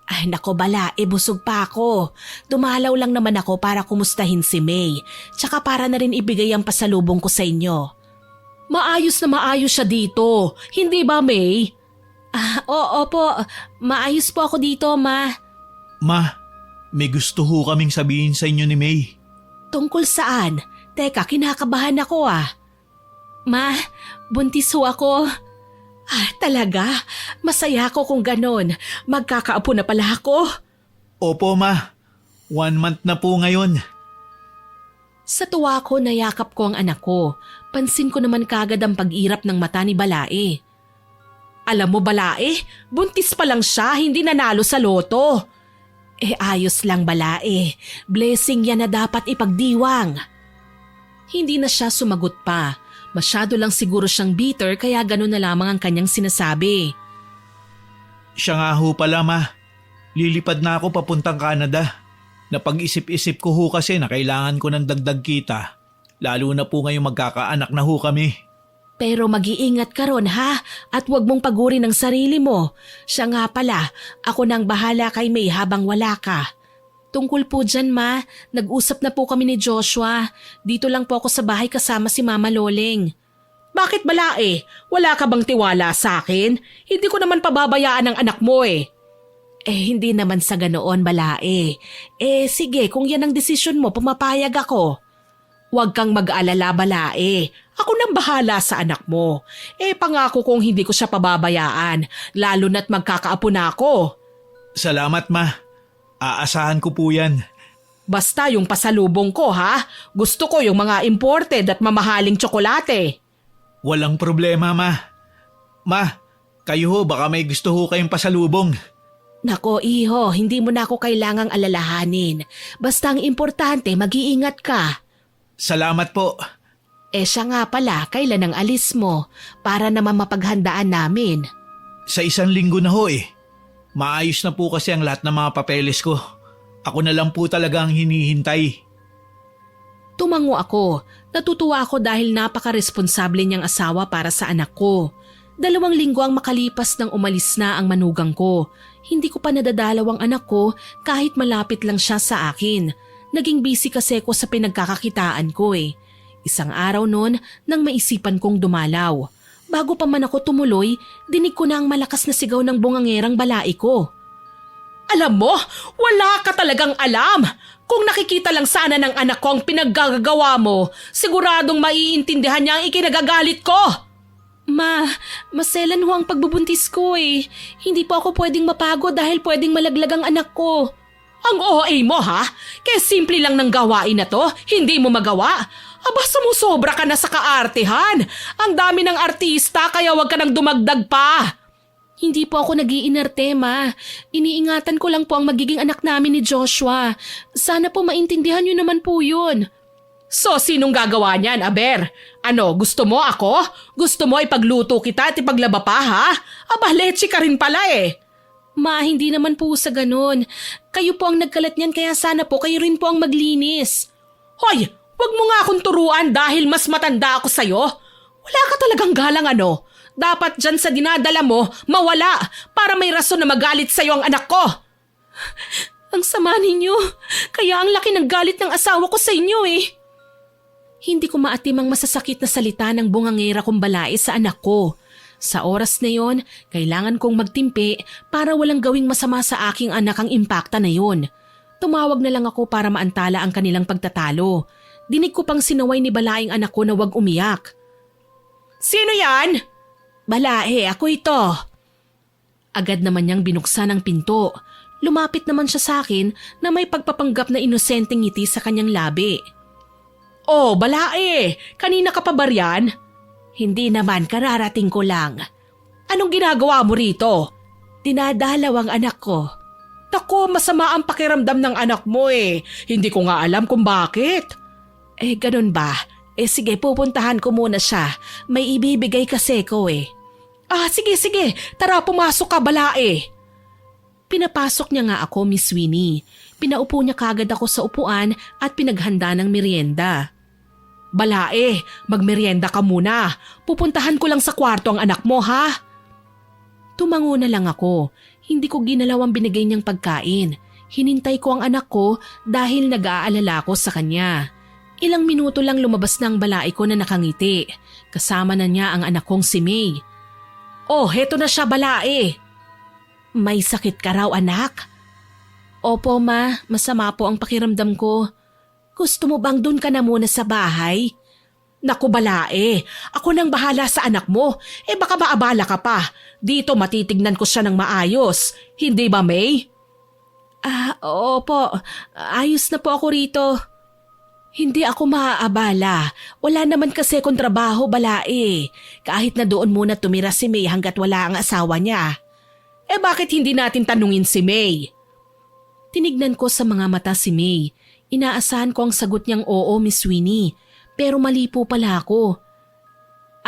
Ay, nako Balae, busog pa ako. Dumalaw lang naman ako para kumustahin si May. Tsaka para na rin ibigay ang pasalubong ko sa inyo. Maayos na maayos siya dito. Hindi ba, May? Oo po. Maayos po ako dito, ma. Ma, may gusto ho kaming sabihin sa inyo ni May. Tungkol saan? Teka, kinakabahan ako Ma, buntis ho ako. Talaga? Masaya ako kung ganon. Magkakaapo na pala ako. Opo ma, 1 month na po ngayon. Sa tuwa ko, nayakap ko ang anak ko. Pansin ko naman kagad ang pag-irap ng mata ni Balae. Alam mo Balae, buntis pa lang siya, hindi nanalo sa loto. Ayos lang Balae. Blessing yan na dapat ipagdiwang. Hindi na siya sumagot pa. Masyado lang siguro siyang bitter kaya gano'n na lamang ang kanyang sinasabi. Siya nga ho pala ma, lilipad na ako papuntang Canada. Napag-isip-isip ko ho kasi na kailangan ko ng dagdag kita. Lalo na po ngayong magkakaanak na ho kami. Pero mag-iingat ka ron ha at huwag mong pagurin ang sarili mo. Siya nga pala, ako nang bahala kay May habang wala ka. Tungkol po dyan ma, nag-usap na po kami ni Joshua. Dito lang po ako sa bahay kasama si Mama Loleng. Bakit Balae? Wala ka bang tiwala sa akin? Hindi ko naman pababayaan ang anak mo Hindi naman sa ganoon Balae. Sige, kung yan ang desisyon mo, pumapayag ako. Huwag kang mag-alala Balae. Ako nang bahala sa anak mo. Pangako kong hindi ko siya pababayaan, lalo na't magkakaapo na ako. Salamat ma, aasahan ko po yan. Basta yung pasalubong ko ha, gusto ko yung mga imported at mamahaling tsokolate. Walang problema ma. Ma, kayo ho baka may gusto ho kayong pasalubong. Nako iho, hindi mo na ako kailangang alalahanin. Basta ang importante, mag-iingat ka. Salamat po. Siya nga pala, kailan ang alis mo? Para naman mapaghandaan namin. Sa 1 linggo na ho Maayos na po kasi ang lahat ng mga papeles ko. Ako na lang po talaga ang hinihintay. Tumango ako. Natutuwa ako dahil napaka-responsable niyang asawa para sa anak ko. 2 linggo ang makalipas nang umalis na ang manugang ko. Hindi ko pa nadadalaw ang anak ko kahit malapit lang siya sa akin. Naging busy kasi ko sa pinagkakakitaan ko 1 araw noon nang maisipan kong dumalaw. Bago pa man ako tumuloy, dinig ko na ang malakas na sigaw ng bungangerang Balae ko. Alam mo, wala ka talagang alam. Kung nakikita lang sana ng anak ko ang pinaggagawa mo, siguradong maiintindihan niya ang ikinagagalit ko. Ma, maselan ho ang pagbubuntis ko Hindi po ako pwedeng mapagod dahil pwedeng malaglag ang anak ko. Ang OA mo ha? Kaya simple lang ng gawain na to, hindi mo magawa. Aba, sumusobra ka na sa kaartehan. Ang dami ng artista kaya wag ka nang dumagdag pa. Hindi po ako nag-iinarte, Ma. Iniingatan ko lang po ang magiging anak namin ni Joshua. Sana po maintindihan niyo naman po yun. So, sinong gagawa niyan, Aber? Ano, gusto mo ako? Gusto mo ipagluto kita at ipaglaba pa, ha? Aba, leche ka rin pala Ma, hindi naman po sa ganun. Kayo po ang nagkalat niyan kaya sana po kayo rin po ang maglinis. Hoy, wag mo nga akong turuan dahil mas matanda ako sa'yo. Wala ka talagang galang Dapat dyan sa dinadala mo, mawala para may rason na magalit sa'yo ang anak ko. Ang sama ninyo. Kaya ang laki ng galit ng asawa ko sa inyo Hindi ko maatim ang masasakit na salita ng bungangera kong Balae sa anak ko. Sa oras na yon, kailangan kong magtimpi para walang gawing masama sa aking anak ang impakta na yon. Tumawag na lang ako para maantala ang kanilang pagtatalo. Dinig ko pang sinaway ni Balaeng anak ko na wag umiyak. Sino yan? Balae, ako ito. Agad naman niyang binuksan ang pinto. Lumapit naman siya sa akin na may pagpapanggap na inosenteng ngiti sa kanyang labi. Oh, Balae, kanina ka pa ba riyan? Hindi naman, kararating ko lang. Anong ginagawa mo rito? Dinadalaw ang anak ko. Naku, masama ang pakiramdam ng anak mo Hindi ko nga alam kung bakit. Ganun ba? Sige, pupuntahan ko muna siya. May ibibigay kasi ko Sige. Tara, pumasok ka, Balae. Pinapasok niya nga ako, Miss Winnie. Pinaupo niya kagad ako sa upuan at pinaghanda ng merienda. Balae, magmerienda ka muna. Pupuntahan ko lang sa kwarto ang anak mo, ha? Tumango na lang ako. Hindi ko ginalaw ang binigay niyang pagkain. Hinintay ko ang anak ko dahil nag-aalala ko sa kanya. Ilang minuto lang lumabas na ang Balae ko na nakangiti. Kasama na niya ang anak kong si May. Oh, heto na siya, Balae. May sakit ka raw, anak? Opo, Ma. Masama po ang pakiramdam ko. Gusto mo bang dun ka na muna sa bahay? Naku balae, ako nang bahala sa anak mo. Baka maabala ka pa. Dito matitignan ko siya ng maayos. Hindi ba, May? Opo. Ayos na po ako rito. Hindi ako maaabala. Wala naman kasi akong trabaho, balae. Kahit na doon muna tumira si May hanggat wala ang asawa niya. Bakit hindi natin tanungin si May? Tinignan ko sa mga mata si May. Inaasahan ko ang sagot niyang oo, Miss Winnie. Pero mali po pala ako.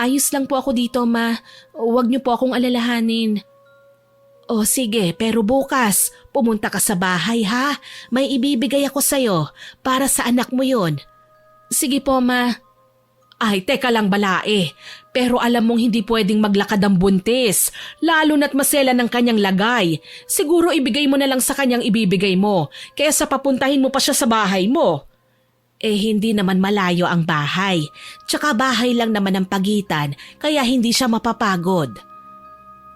Ayos lang po ako dito, ma. Huwag niyo po akong alalahanin. O sige, pero bukas, pumunta ka sa bahay ha. May ibibigay ako sa'yo para sa anak mo yun. Sige po, ma. Ay, teka lang balae. Pero alam mong hindi pwedeng maglakad ang buntis. Lalo na't masela ng kanyang lagay. Siguro ibigay mo na lang sa kanyang ibibigay mo. Kaysa papuntahin mo pa siya sa bahay mo. Hindi naman malayo ang bahay. Tsaka bahay lang naman ang pagitan, kaya hindi siya mapapagod.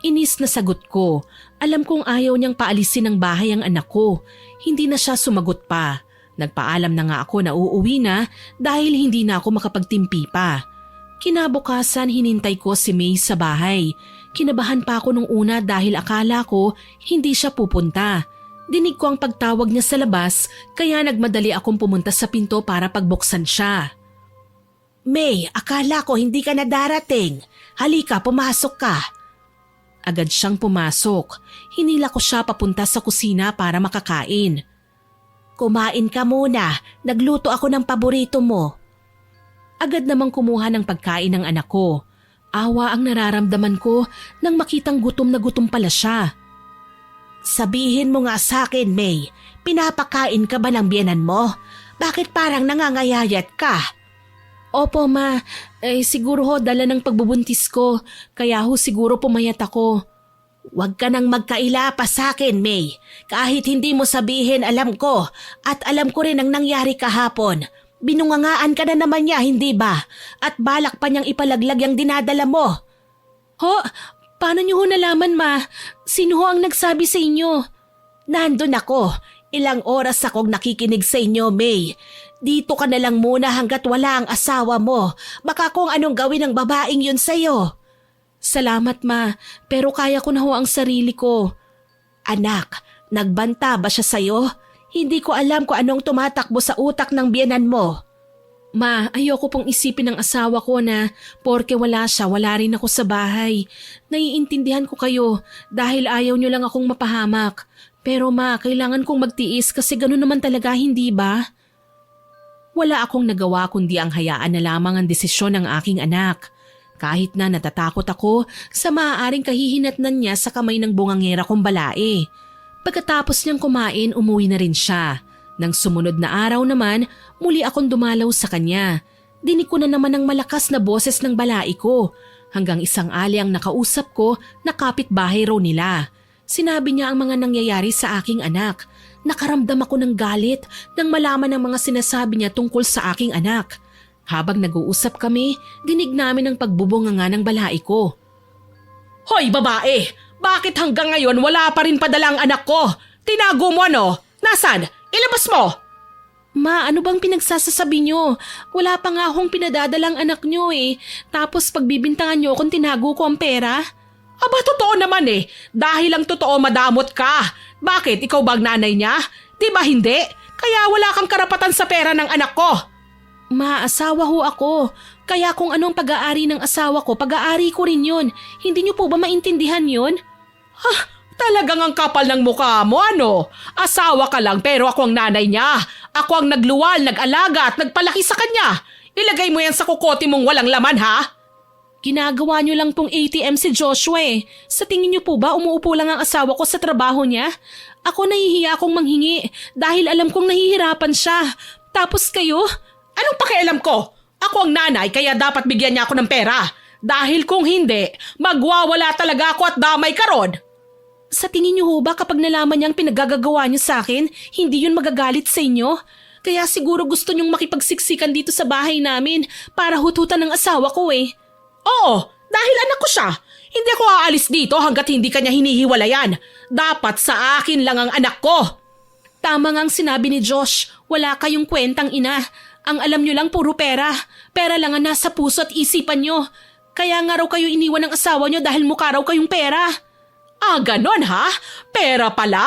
Inis na sagot ko. Alam kong ayaw niyang paalisin ng bahay ang anak ko. Hindi na siya sumagot pa. Nagpaalam na nga ako na uuwi na dahil hindi na ako makapagtimpi pa. Kinabukasan hinintay ko si May sa bahay. Kinabahan pa ako nung una dahil akala ko hindi siya pupunta. Dinig ko ang pagtawag niya sa labas kaya nagmadali akong pumunta sa pinto para pagbuksan siya. May, akala ko hindi ka na darating. Halika, pumasok ka. Agad siyang pumasok. Hinila ko siya papunta sa kusina para makakain. Kumain ka muna. Nagluto ako ng paborito mo. Agad namang kumuha ng pagkain ng anak ko. Awa ang nararamdaman ko nang makitang gutom na gutom pala siya. Sabihin mo nga sa akin, May, pinapakain ka ba ng biyenan mo? Bakit parang nangangayayat ka? Opo, ma. Siguro ho dala ng pagbubuntis ko, kaya ho siguro pumayat ako. Huwag ka nang magkaila pa sa akin, May. Kahit hindi mo sabihin, alam ko. At alam ko rin ang nangyari kahapon. Binungangaan ka na naman niya, hindi ba? At balak pa niyang ipalaglag yung dinadala mo. Ho? Paano niyo ho nalaman, ma? Sino ho ang nagsabi sa inyo? Nandun ako. Ilang oras akong nakikinig sa inyo, May. Dito ka na lang muna hanggat wala ang asawa mo. Baka kung anong gawin ng babaeng yun sa'yo. Salamat, ma. Pero kaya ko na ho ang sarili ko. Anak, nagbanta ba siya sa'yo? Hindi ko alam kung anong tumatakbo sa utak ng biyenan mo. Ma, ayoko pong isipin ng asawa ko na porke wala siya, wala rin ako sa bahay. Naiintindihan ko kayo dahil ayaw niyo lang akong mapahamak. Pero ma, kailangan kong magtiis kasi gano'n naman talaga, hindi ba? Wala akong nagawa kundi ang hayaan na lamang ang desisyon ng aking anak. Kahit na natatakot ako sa maaaring kahihinatnan niya sa kamay ng bungangera kong balae. Pagkatapos niyang kumain, umuwi na rin siya. Nang sumunod na araw naman, muli akong dumalaw sa kanya. Dinig ko na naman ang malakas na boses ng balai ko. Hanggang isang ali ang nakausap ko na kapitbahay raw nila. Sinabi niya ang mga nangyayari sa aking anak. Nakaramdam ako ng galit nang malaman ang mga sinasabi niya tungkol sa aking anak. Habang nag-uusap kami, dinig namin ang pagbubunganga ng balai ko. Hoy babae! Bakit hanggang ngayon wala pa rin padala ang anak ko? Tinago mo ano? Nasaan? Ilabas mo! Ma, ano bang pinagsasasabi niyo? Wala pa nga akong pinadadalang anak niyo eh. Tapos pagbibintangan niyo kung tinago ko ang pera? Aba, totoo naman eh. Dahil lang totoo madamot ka. Bakit? Ikaw ba ang nanay niya? Di ba hindi? Kaya wala kang karapatan sa pera ng anak ko. Ma, asawa ho ako. Kaya kung anong pag-aari ng asawa ko, pag-aari ko rin yun. Hindi niyo po ba maintindihan yun? Talagang ang kapal ng mukha mo, ano? Asawa ka lang pero ako ang nanay niya. Ako ang nagluwal, nag-alaga at nagpalaki sa kanya. Ilagay mo yan sa kukote mong walang laman, ha? Ginagawa niyo lang pong ATM si Joshua eh. Sa tingin niyo po ba umuupo lang ang asawa ko sa trabaho niya? Ako nahihiya akong manghingi dahil alam kong nahihirapan siya. Tapos kayo? Anong pakialam ko? Ako ang nanay kaya dapat bigyan niya ako ng pera. Dahil kung hindi, magwawala talaga ako at damay ka ron. Sa tingin niyo ho ba kapag nalaman niyang pinagagagawa niyo sa akin, hindi yun magagalit sa inyo? Kaya siguro gusto niyong makipagsiksikan dito sa bahay namin para hututan ng asawa ko eh. Oo, dahil anak ko siya. Hindi ako aalis dito hanggat hindi kanya hinihiwalayan. Dapat sa akin lang ang anak ko. Tama ngang sinabi ni Josh, wala kayong kwentang ina. Ang alam nyo lang puro pera. Pera lang ang nasa puso at isipan nyo. Kaya nga raw kayo iniwan ng asawa nyo dahil mukha raw kayong pera. Ah, ganon ha? Pera pala?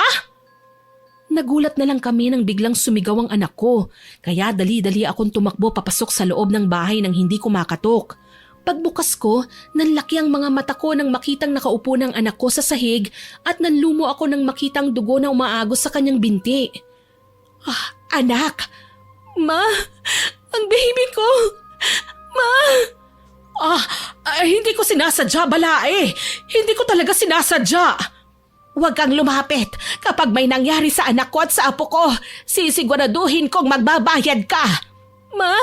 Nagulat na lang kami nang biglang sumigaw ang anak ko. Kaya dali-dali akong tumakbo papasok sa loob ng bahay nang hindi kumakatok. Pagbukas ko, nanlaki ang mga mata ko nang makitang nakaupo ng anak ko sa sahig at nanlumo ako nang makitang dugo na umaagos sa kanyang binti. Ah, anak! Ma! Ang baby ko! Ma! Hindi ko sinasadya, balae. Hindi ko talaga sinasadya. Huwag kang lumapit. Kapag may nangyari sa anak ko at sa apo ko, sisiguraduhin kong magbabayad ka. Ma,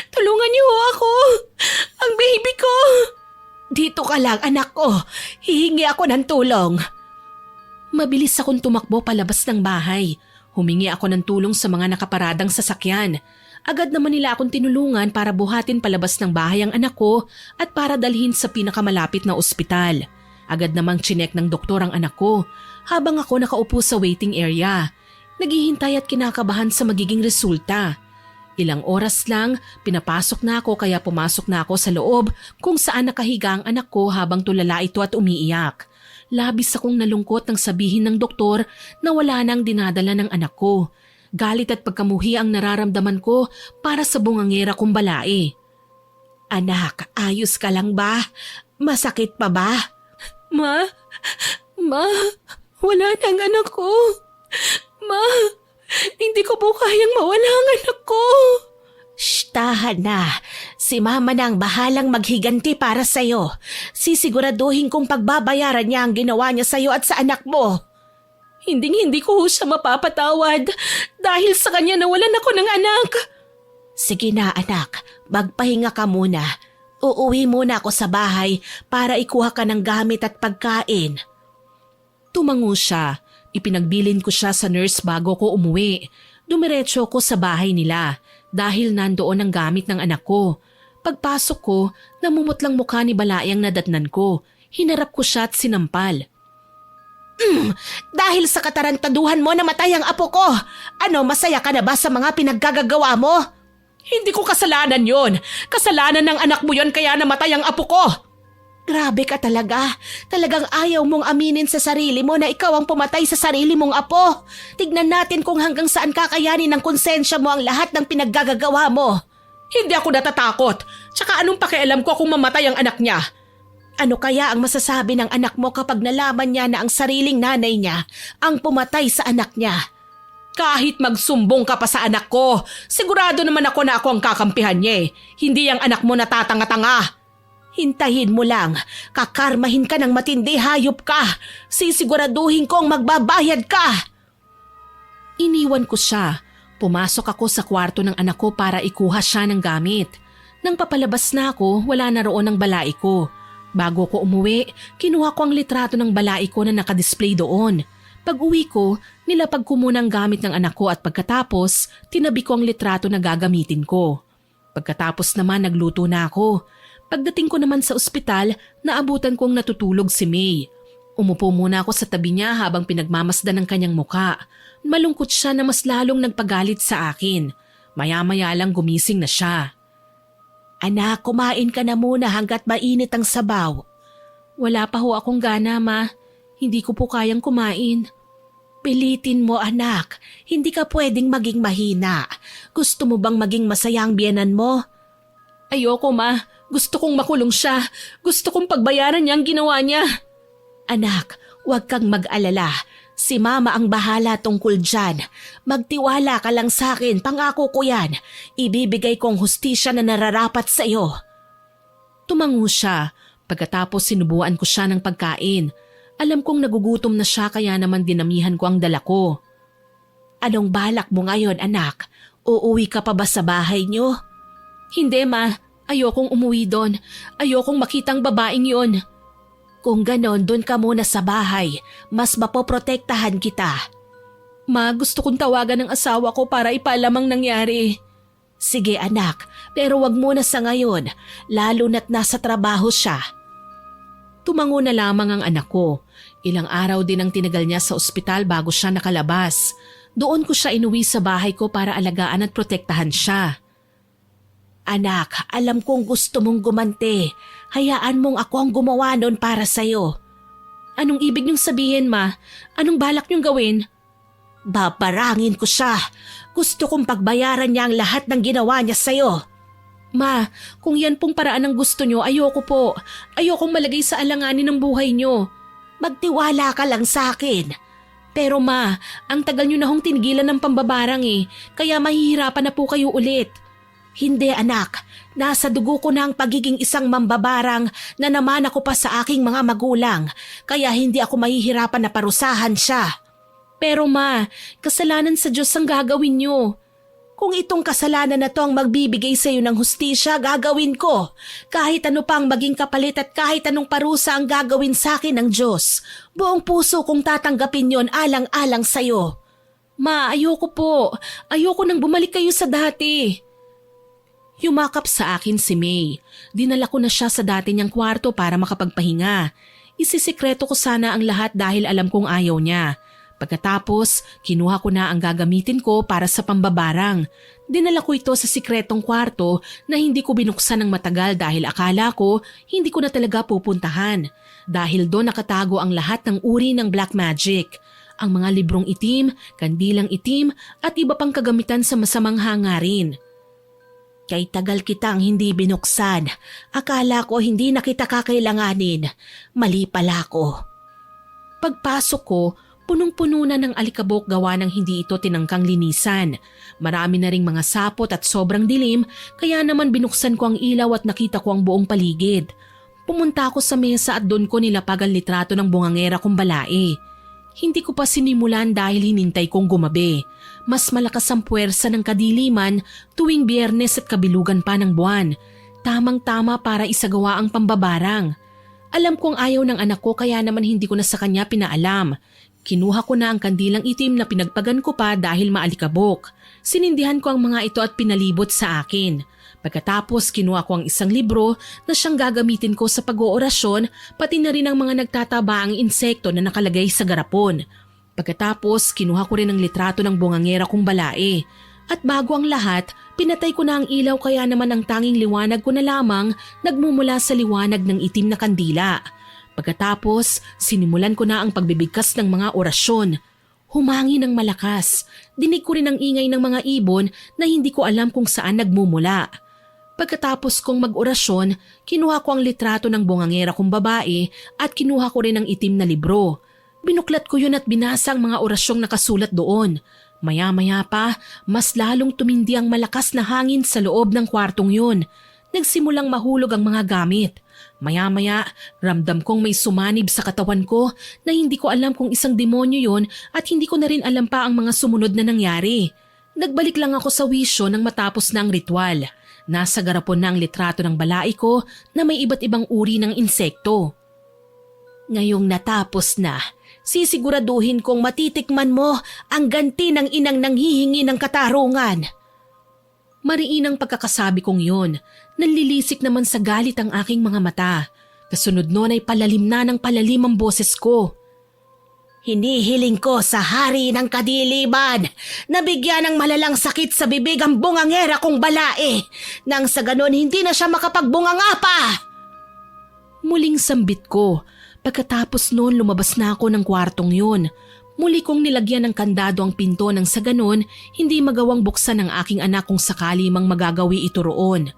tulungan niyo ako. Ang baby ko. Dito ka lang, anak ko. Hihingi ako ng tulong. Mabilis akong tumakbo palabas ng bahay. Humingi ako ng tulong sa mga nakaparadang sasakyan. Agad naman nila akong tinulungan para buhatin palabas ng bahay ang anak ko at para dalhin sa pinakamalapit na ospital. Agad namang chinek ng doktor ang anak ko habang ako nakaupo sa waiting area. Naghihintay at kinakabahan sa magiging resulta. Ilang oras lang, pinapasok na ako kaya pumasok na ako sa loob kung saan nakahiga ang anak ko habang tulala ito at umiiyak. Labis akong nalungkot nang sabihin ng doktor na wala nang dinadala ng anak ko. Galit at pagkamuhi ang nararamdaman ko para sa bungangera kong balae. Anak, ayos ka lang ba? Masakit pa ba? Ma, wala nang anak ko. Ma, hindi ko po kayang mawala ang anak ko. Shh, tahan na. Si Mama na ang bahalang maghiganti para sa'yo. Sisiguraduhin kong pagbabayaran niya ang ginawa niya sa'yo at sa anak mo. Hindi ko siya mapapatawad dahil sa kanya nawalan ako ng anak. Sige na anak, magpahinga ka muna. Uuwi muna ako sa bahay para ikuha ka ng gamit at pagkain. Tumango siya. Ipinagbilin ko siya sa nurse bago ko umuwi. Dumiretso ko sa bahay nila dahil nandoon ang gamit ng anak ko. Pagpasok ko, namumutlang mukha ni Balay ang nadatnan ko. Hinarap ko siya at sinampal. Dahil sa katarantaduhan mo namatay ang apo ko. Ano, masaya ka na ba sa mga pinaggagawa mo? Hindi ko kasalanan yon. Kasalanan ng anak mo yon kaya namatay ang apo ko. Grabe ka talaga. Talagang ayaw mong aminin sa sarili mo na ikaw ang pumatay sa sarili mong apo. Tignan natin kung hanggang saan kakayanin ng konsensya mo ang lahat ng pinaggagawa mo. Hindi ako natatakot. Tsaka anong pakialam ko kung mamatay ang anak niya? Ano kaya ang masasabi ng anak mo kapag nalaman niya na ang sariling nanay niya ang pumatay sa anak niya? Kahit magsumbong ka pa sa anak ko, sigurado naman ako na ako ang kakampihan niya eh. Hindi ang anak mo natatanga-tanga. Hintayin mo lang. Kakarmahin ka ng matindi, hayop ka. Sisiguraduhin kong magbabayad ka. Iniwan ko siya. Pumasok ako sa kwarto ng anak ko para ikuha siya ng gamit. Nang papalabas na ako, wala na roon ang balai ko. Bago ko umuwi, kinuha ko ang litrato ng balai ko na nakadisplay doon. Pag-uwi ko, nilapag ko muna ang gamit ng anak ko at pagkatapos, tinabi ko ang litrato na gagamitin ko. Pagkatapos naman nagluto na ako. Pagdating ko naman sa ospital, naabutan kong natutulog si May. Umupo muna ako sa tabi niya habang pinagmamasdan ng kanyang muka. Malungkot siya na mas lalong nagpagalit sa akin. Maya-maya lang gumising na siya. Anak, kumain ka na muna hanggat mainit ang sabaw. Wala pa ho akong gana, ma. Hindi ko po kayang kumain. Pilitin mo, anak. Hindi ka pwedeng maging mahina. Gusto mo bang maging masaya ang biyenan mo? Ayoko, ma. Gusto kong makulong siya. Gusto kong pagbayaran niya ang ginawa niya. Anak, huwag kang mag-alala. Si Mama ang bahala tungkol dyan. Magtiwala ka lang sa akin, pangako ko yan. Ibibigay kong hustisya na nararapat sa iyo. Tumango siya. Pagkatapos sinubuan ko siya ng pagkain. Alam kong nagugutom na siya kaya naman dinamihan ko ang dala ko. Anong balak mo ngayon, anak? Uuwi ka pa ba sa bahay niyo? Hindi, ma. Ayokong umuwi doon. Ayokong makitang babaeng yon. Kung ganon, doon ka muna sa bahay. Mas mapoprotektahan kita. Ma, gusto kong tawagan ng asawa ko para ipaalam ang nangyari. Sige anak, pero wag muna sa ngayon, lalo na't nasa trabaho siya. Tumango na lamang ang anak ko. Ilang araw din ang tinagal niya sa ospital bago siya nakalabas. Doon ko siya inuwi sa bahay ko para alagaan at protektahan siya. Anak, alam kong gusto mong gumante. Hayaan mong ako ang gumawa nun para sa'yo. Anong ibig niyong sabihin, Ma? Anong balak niyong gawin? Babarangin ko siya. Gusto kong pagbayaran niya ang lahat ng ginawa niya sa'yo. Ma, kung yan pong paraan ng gusto niyo, ayoko po. Ayokong malagay sa alanganin ng buhay niyo. Magtiwala ka lang sa akin. Pero ma, ang tagal niyo na hong tinigilan ng pambabarang kaya mahihirapan na po kayo ulit. Hindi anak, nasa dugo ko na ang pagiging isang mambabarang na naman ako pa sa aking mga magulang, kaya hindi ako mahihirapan na parusahan siya. Pero ma, kasalanan sa Diyos ang gagawin niyo. Kung itong kasalanan na to ang magbibigay sa iyo ng hustisya, gagawin ko. Kahit ano pang maging kapalit at kahit anong parusa ang gagawin sa akin ng Diyos, buong puso kong tatanggapin yon alang-alang sa iyo. Ma, ayoko po. Ayoko nang bumalik kayo sa dati. Yumakap sa akin si May. Dinala ko na siya sa dati niyang kwarto para makapagpahinga. Isisikreto ko sana ang lahat dahil alam kong ayaw niya. Pagkatapos, kinuha ko na ang gagamitin ko para sa pambabarang. Dinala ko ito sa sikretong kwarto na hindi ko binuksan ng matagal dahil akala ko hindi ko na talaga pupuntahan. Dahil doon nakatago ang lahat ng uri ng black magic. Ang mga librong itim, kandilang itim at iba pang kagamitan sa masamang hangarin. Kay tagal kitang hindi binuksan. Akala ko hindi na kita kakailanganin. Mali pala ko. Pagpasok ko, punong-puno na ng alikabok gawa ng hindi ito tinangkang linisan. Marami na ring mga sapot at sobrang dilim kaya naman binuksan ko ang ilaw at nakita ko ang buong paligid. Pumunta ako sa mesa at doon ko nilapag ang litrato ng bungangera kong balae. Hindi ko pa sinimulan dahil hinintay kong gumabi. Mas malakas ang puwersa ng kadiliman tuwing Biyernes at kabilugan pa ng buwan. Tamang-tama para isagawa ang pambabarang. Alam kong ayaw ng anak ko kaya naman hindi ko na sa kanya pinaalam. Kinuha ko na ang kandilang itim na pinagpagan ko pa dahil maalikabok. Sinindihan ko ang mga ito at pinalibot sa akin. Pagkatapos kinuha ko ang isang libro na siyang gagamitin ko sa pag-oorasyon pati na rin ang mga nagtataba ang insekto na nakalagay sa garapon. Pagkatapos kinuha ko rin ang litrato ng bungangera kong balae. At bago ang lahat, pinatay ko na ang ilaw kaya naman ang tanging liwanag ko na lamang nagmumula sa liwanag ng itim na kandila. Pagkatapos, sinimulan ko na ang pagbibigkas ng mga orasyon. Humangi ng malakas. Dinig ko rin ang ingay ng mga ibon na hindi ko alam kung saan nagmumula. Pagkatapos kong mag-orasyon, kinuha ko ang litrato ng bungangera kong babae at kinuha ko rin ang itim na libro. Binuklat ko yun at binasa ang mga orasyong nakasulat doon. Maya-maya pa, mas lalong tumindi ang malakas na hangin sa loob ng kwartong yun. Nagsimulang mahulog ang mga gamit. Maya-maya, ramdam kong may sumanib sa katawan ko na hindi ko alam kung isang demonyo yon at hindi ko na rin alam pa ang mga sumunod na nangyari. Nagbalik lang ako sa wisyo nang matapos na ang ritual. Nasa garapon na ang litrato ng balai ko na may iba't ibang uri ng insekto. Ngayong natapos na, sisiguraduhin kong matitikman mo ang ganti ng inang nanghihingi ng katarungan. Mariin ang pagkakasabi kong yon. Nanlilisik naman sa galit ang aking mga mata. Kasunod nun ay palalim na ng palalim ang boses ko. Hinihiling ko sa hari ng kadiliman na bigyan ng malalang sakit sa bibig ang bungangera kong balae nang sa ganon hindi na siya makapagbunganga pa. Muling sambit ko. Pagkatapos noon lumabas na ako ng kwartong yun. Muli kong nilagyan ng kandado ang pinto nang sa ganon hindi magawang buksan ng aking anak kung sakali mang magagawi ito roon.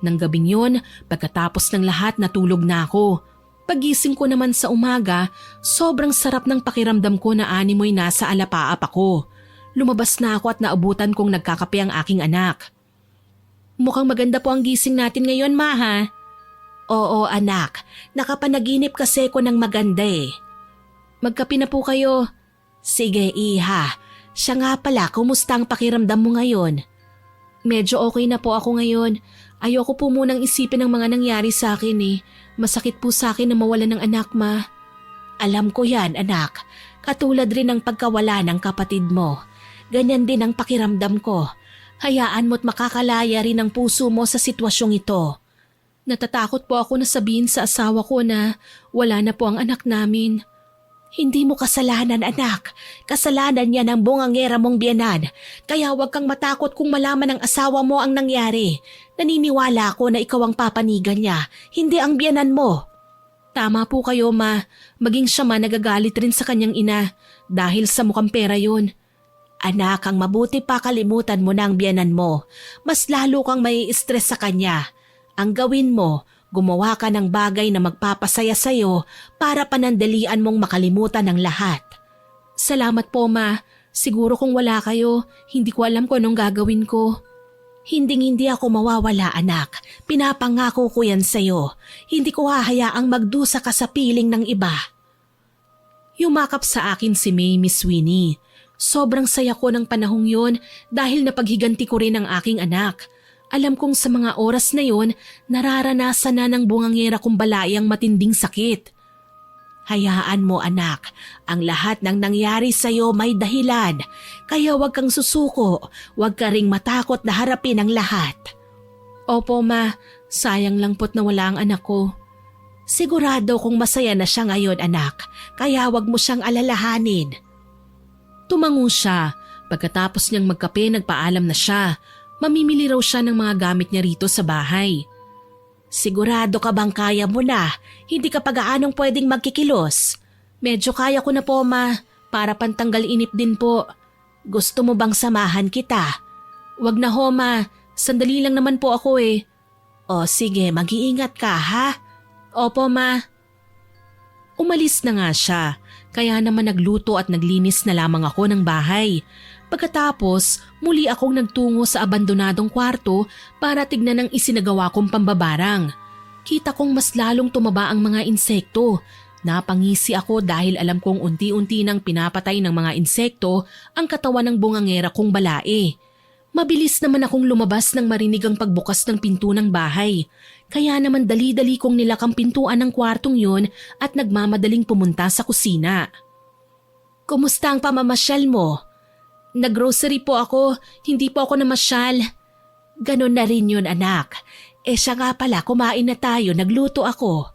Nang gabing yun, pagkatapos ng lahat natulog na ako. Pagising ko naman sa umaga, sobrang sarap ng pakiramdam ko na animoy nasa alapaap ako. Lumabas na ako at naabutan kong nagkakape ang aking anak. Mukhang maganda po ang gising natin ngayon, ma ha? Oo anak, nakapanaginip kasi ko ng maganda Magkape na po kayo. Sige iha, siya nga pala, kumusta ang pakiramdam mo ngayon? Medyo okay na po ako ngayon. Ayoko po munang isipin ang mga nangyari sa akin Masakit po sa akin na mawala ng anak, ma. Alam ko yan, anak. Katulad rin ng pagkawala ng kapatid mo. Ganyan din ang pakiramdam ko. Hayaan mo't makakalaya rin ang puso mo sa sitwasyong ito. Natatakot po ako na sabihin sa asawa ko na wala na po ang anak namin. Hindi mo kasalanan, anak. Kasalanan niya ng bungangera mong biyanan. Kaya huwag kang matakot kung malaman ng asawa mo ang nangyari. Naniniwala ako na ikaw ang papanigan niya, hindi ang biyanan mo. Tama po kayo, ma. Maging siya man nagagalit rin sa kanyang ina dahil sa mukhang pera yun. Anak, ang mabuti pa kalimutan mo na ang biyanan mo. Mas lalo kang may stress sa kanya. Ang gawin mo, gumawa ka ng bagay na magpapasaya sa'yo para panandalian mong makalimutan ang lahat. Salamat po, ma. Siguro kung wala kayo, hindi ko alam kung anong gagawin ko. Hindi ako mawawala, anak. Pinapangako ko yan sa'yo. Hindi ko hahayaang magdusa ka sa piling ng iba. Yumakap sa akin si May, Miss Winnie. Sobrang saya ko ng panahong yon dahil napaghiganti ko rin ang aking anak. Alam kong sa mga oras na yon, nararanasan na ng bungangera kong balay ang matinding sakit. Hayaan mo, anak, ang lahat ng nangyari sa'yo may dahilan, kaya huwag kang susuko, huwag ka ring matakot na harapin ang lahat. Opo, ma, sayang lang po't nawala ang anak ko. Sigurado kung masaya na siya ngayon, anak, kaya huwag mo siyang alalahanin. Tumango siya, pagkatapos niyang magkape nagpaalam na siya. Mamimili raw siya ng mga gamit niya rito sa bahay. Sigurado ka bang kaya mo na? Hindi ka pa-gaanong pwedeng magkikilos. Medyo kaya ko na po, ma. Para pantanggal inip din po. Gusto mo bang samahan kita? Wag na ho, ma. Sandali lang naman po ako eh. O sige, mag-iingat ka, ha? Opo, ma. Umalis na nga siya. Kaya naman nagluto at naglinis na lamang ako ng bahay. Pagkatapos, muli akong nagtungo sa abandonadong kwarto para tignan ang isinagawa kong pambabarang. Kita kong mas lalong tumaba ang mga insekto. Napangisi ako dahil alam kong unti-unti nang pinapatay ng mga insekto ang katawan ng bungangera kong balae. Mabilis naman akong lumabas nang marinig ang pagbukas ng pinto ng bahay. Kaya naman dali-dali kong nilakang pintuan ng kwartong yon at nagmamadaling pumunta sa kusina. Kumusta ang pamamasyal mo? Nag-grocery po ako, hindi po ako namasyal. Ganon na rin yun, anak. Siya nga pala, kumain na tayo, nagluto ako.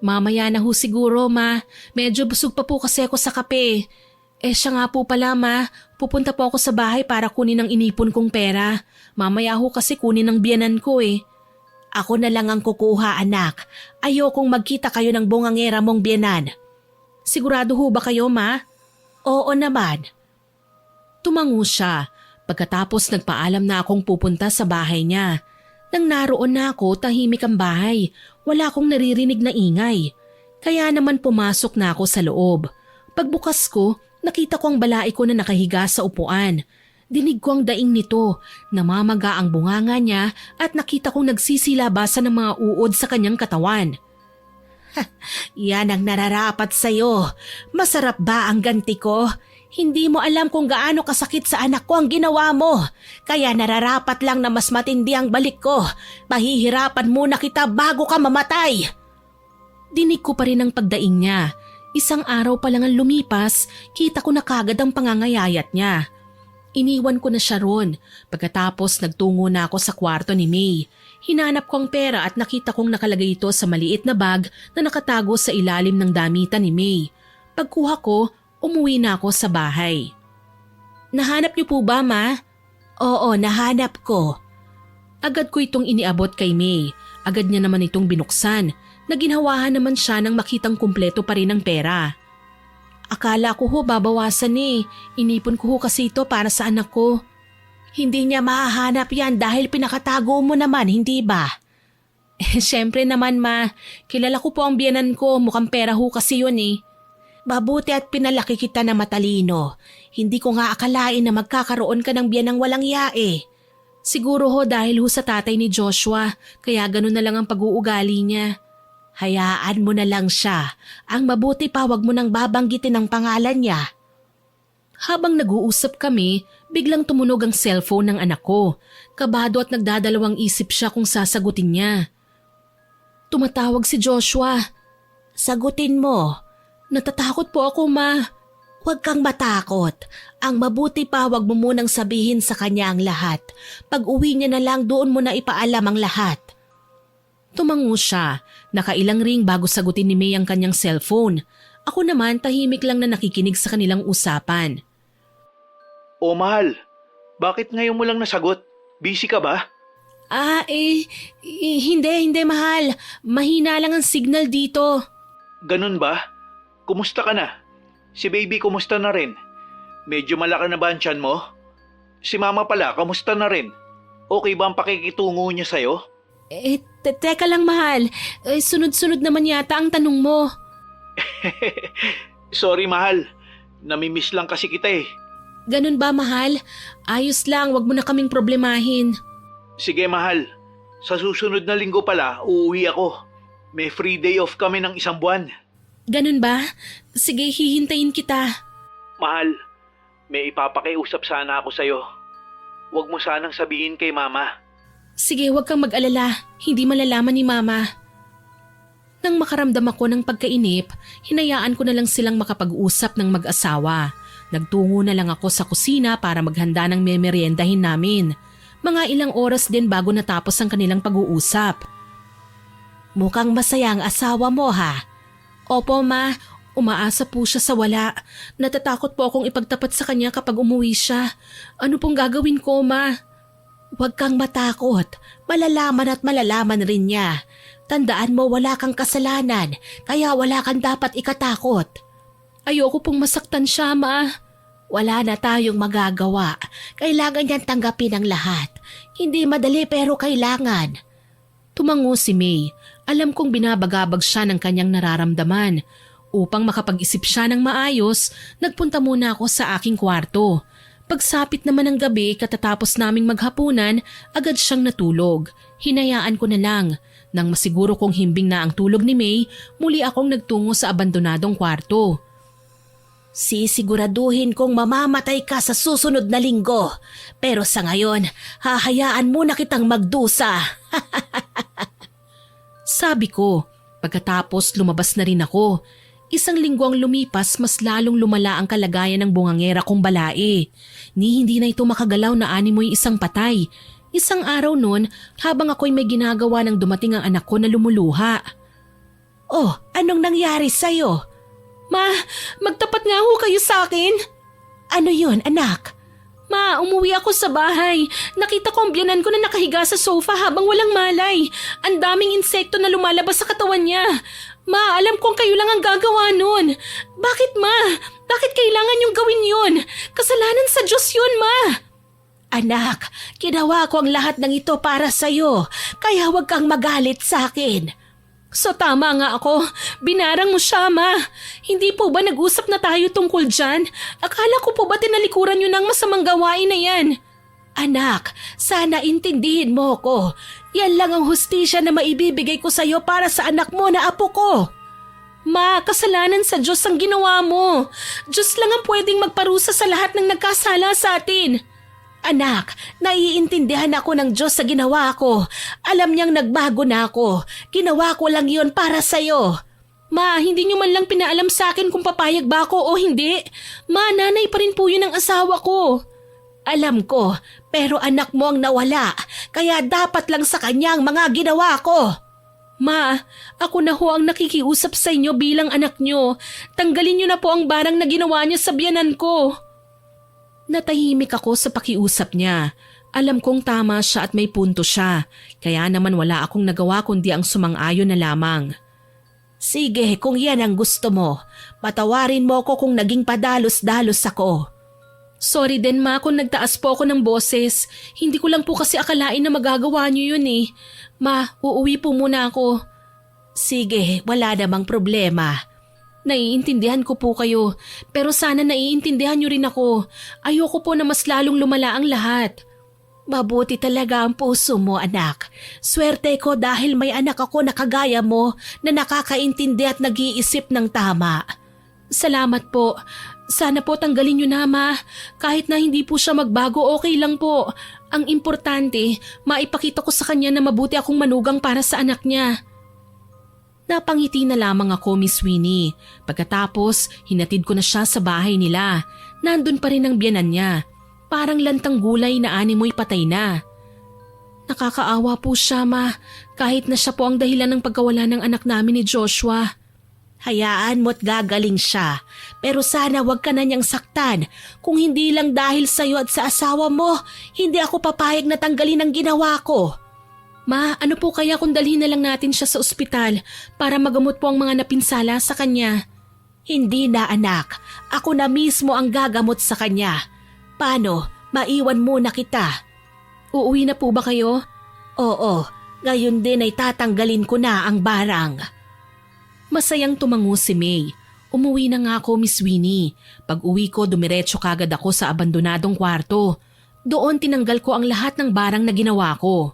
Mamaya na ho siguro, ma. Medyo busog pa po kasi ako sa kape. Siya nga po pala, ma. Pupunta po ako sa bahay para kunin ang inipon kong pera. Mamaya ho kasi kunin ang biyanan ko eh. Ako na lang ang kukuha, anak. Ayokong magkita kayo ng bungangera mong biyanan. Sigurado ho ba kayo, ma? Oo naman. Tumango siya. Pagkatapos nagpaalam na akong pupunta sa bahay niya. Nang naroon na ako, tahimik ang bahay. Wala akong naririnig na ingay. Kaya naman pumasok na ako sa loob. Pagbukas ko, nakita ko ang balai ko na nakahiga sa upuan. Dinig ko ang daing nito. Namamaga ang bunganga niya at nakita kong nagsisilabasan ng mga uod sa kanyang katawan. Yan ang nararapat sa'yo. Masarap ba ang ganti ko? Hindi mo alam kung gaano kasakit sa anak ko ang ginawa mo. Kaya nararapat lang na mas matindi ang balik ko. Pahihirapan muna kita bago ka mamatay. Dinig ko pa rin ang pagdaing niya. Isang araw pa lang ang lumipas, kita ko na kagad ang pangangayayat niya. Iniwan ko na siya ron. Pagkatapos nagtungo na ako sa kwarto ni May. Hinanap ko ang pera at nakita kong nakalagay ito sa maliit na bag na nakatago sa ilalim ng damitan ni May. Pagkuha ko, umuwi na ako sa bahay. Nahanap niyo po ba, ma? Oo, nahanap ko. Agad ko itong iniabot kay May. Agad niya naman itong binuksan. Naginhawahan naman siya nang makitang kumpleto pa rin ang pera. Akala ko ho babawasan eh. Inipon ko ho kasi ito para sa anak ko. Hindi niya mahahanap yan dahil pinakatago mo naman, hindi ba? Siyempre naman, ma. Kilala ko po ang biyanan ko. Mukhang pera ho kasi yun eh. Mabuti at pinalaki kita na matalino. Hindi ko nga akalain na magkakaroon ka ng biyanang walang yae. Siguro ho dahil ho sa tatay ni Joshua, kaya ganun na lang ang pag-uugali niya. Hayaan mo na lang siya. Ang mabuti pa wag mo nang babanggitin ang pangalan niya. Habang nag-uusap kami, biglang tumunog ang cellphone ng anak ko. Kabado at nagdadalawang isip siya kung sasagutin niya. Tumatawag si Joshua. Sagutin mo. Natatakot po ako, ma. Huwag kang matakot. Ang mabuti pa wag mo munang sabihin sa kanya ang lahat. Pag uwi niya na lang doon mo na ipaalam ang lahat. Tumango siya. Nakailang ring bago sagutin ni May ang kanyang cellphone. Ako naman tahimik lang na nakikinig sa kanilang usapan. O mahal, bakit ngayon mo lang nasagot? Busy ka ba? Hindi mahal. Mahina lang ang signal dito. Ganun ba? Kumusta ka na? Si baby kumusta na rin? Medyo malaki na ba ang tiyan mo? Si mama pala, kamusta na rin? Okay ba ang pakikitungo niya sa'yo? Teka lang mahal. Sunod-sunod naman yata ang tanong mo. Sorry mahal, namimiss lang kasi kita eh. Ganun ba mahal? Ayos lang, wag mo na kaming problemahin. Sige mahal, sa susunod na linggo pala uuwi ako. May free day off kami ng 1 buwan. Ganun ba? Sige, hihintayin kita. Mahal, may ipapakiusap sana ako sa'yo. Huwag mo sanang sabihin kay mama. Sige, huwag kang mag-alala. Hindi malalaman ni mama. Nang makaramdam ako ng pagkainip, hinayaan ko na lang silang makapag-usap ng mag-asawa. Nagtungo na lang ako sa kusina para maghanda ng memeryendahin namin. Mga ilang oras din bago natapos ang kanilang pag-uusap. Mukhang masaya ang asawa mo ha? Opo ma, umaasa po siya sa wala. Natatakot po akong ipagtapat sa kanya kapag umuwi siya. Ano pong gagawin ko ma? Huwag kang matakot. Malalaman at malalaman rin niya. Tandaan mo wala kang kasalanan, kaya wala kang dapat ikatakot. Ayoko pong masaktan siya ma. Wala na tayong magagawa. Kailangan niyang tanggapin ang lahat. Hindi madali pero kailangan. Tumango si May. Alam kong binabagabag siya ng kanyang nararamdaman. Upang makapag-isip siya ng maayos, nagpunta muna ako sa aking kwarto. Pagsapit naman ng gabi katatapos naming maghapunan, agad siyang natulog. Hinayaan ko na lang. Nang masiguro kong himbing na ang tulog ni May, muli akong nagtungo sa abandonadong kwarto. Sisiguraduhin kong mamamatay ka sa susunod na linggo. Pero sa ngayon, hahayaan muna kitang magdusa. Sabi ko, pagkatapos lumabas na rin ako. 1 linggo ang lumipas, mas lalong lumala ang kalagayan ng bungangera kong balae. Hindi na ito makagalaw na animoy isang patay. Isang araw noon, habang ako'y may ginagawa nang dumating ang anak ko na lumuluha. Oh, anong nangyari sa'yo? Ma, magtapat nga ho kayo sa akin. Ano yun, anak? Ma, umuwi ako sa bahay. Nakita ko ang biyanan ko na nakahiga sa sofa habang walang malay. Ang daming insekto na lumalabas sa katawan niya. Ma, alam kong kayo lang ang gagawa nun. Bakit ma? Bakit kailangan niyong gawin yun? Kasalanan sa Diyos yun, ma. Anak, ginawa ko ang lahat ng ito para sa'yo. Kaya huwag kang magalit sa akin. So tama nga ako. Binarang mo siya, ma. Hindi po ba nag-usap na tayo tungkol dyan? Akala ko po ba tinalikuran niyo ng masamang gawain na yan? Anak, sana intindihin mo ko. Yan lang ang hustisya na maibibigay ko sa'yo para sa anak mo na apo ko. Ma, kasalanan sa Diyos ang ginawa mo. Diyos lang ang pwedeng magparusa sa lahat ng nagkasala sa atin. Anak, naiintindihan ako ng Diyos sa ginawa ko. Alam niyang nagbago na ako. Ginawa ko lang yon para sa'yo. Ma, hindi niyo man lang pinaalam sa akin kung papayag ba ako o hindi. Ma, nanay pa rin po yun ang asawa ko. Alam ko, pero anak mo ang nawala. Kaya dapat lang sa kanya ang mga ginawa ko. Ma, ako na ho ang nakikiusap sa inyo bilang anak niyo. Tanggalin niyo na po ang barang na ginawa niya sa biyanan ko. Natahimik ako sa pakiusap niya. Alam kong tama siya at may punto siya. Kaya naman wala akong nagawa kundi ang sumang-ayon na lamang. Sige, kung yan ang gusto mo. Patawarin mo ko kung naging padalos-dalos ako. Sorry din ma kung nagtaas po ako ng boses. Hindi ko lang po kasi akalain na magagawa niyo yun eh. Ma, uuwi po muna ako. Sige, wala namang problema. Naiintindihan ko po kayo, pero sana naiintindihan niyo rin ako. Ayoko po na mas lalong lumala ang lahat. Mabuti talaga ang puso mo, anak. Swerte ko dahil may anak ako na kagaya mo na nakakaintindi at nag-iisip ng tama. Salamat po. Sana po tanggalin niyo na, ma. Kahit na hindi po siya magbago, okay lang po. Ang importante, maipakita ko sa kanya na mabuti akong manugang para sa anak niya. Napangiti na lamang ako, Miss Winnie. Pagkatapos, hinatid ko na siya sa bahay nila. Nandun pa rin ang biyanan niya. Parang lantang gulay na animoy patay na. Nakakaawa po siya, ma. Kahit na siya po ang dahilan ng pagkawala ng anak namin ni Joshua. Hayaan mo't gagaling siya. Pero sana wag ka na niyang saktan. Kung hindi lang dahil sa'yo at sa asawa mo, hindi ako papayag na tanggalin ang ginawa ko. Ma, ano po kaya kung dalhin na lang natin siya sa ospital para magamot po ang mga napinsala sa kanya? Hindi na anak, ako na mismo ang gagamot sa kanya. Paano? Maiwan muna kita. Uuwi na po ba kayo? Oo, ngayon din ay tatanggalin ko na ang barang. Masayang tumango si May. Umuwi na nga ako, Miss Winnie. Pag uwi ko, dumiretso kagad ako sa abandonadong kwarto. Doon tinanggal ko ang lahat ng barang na ginawa ko.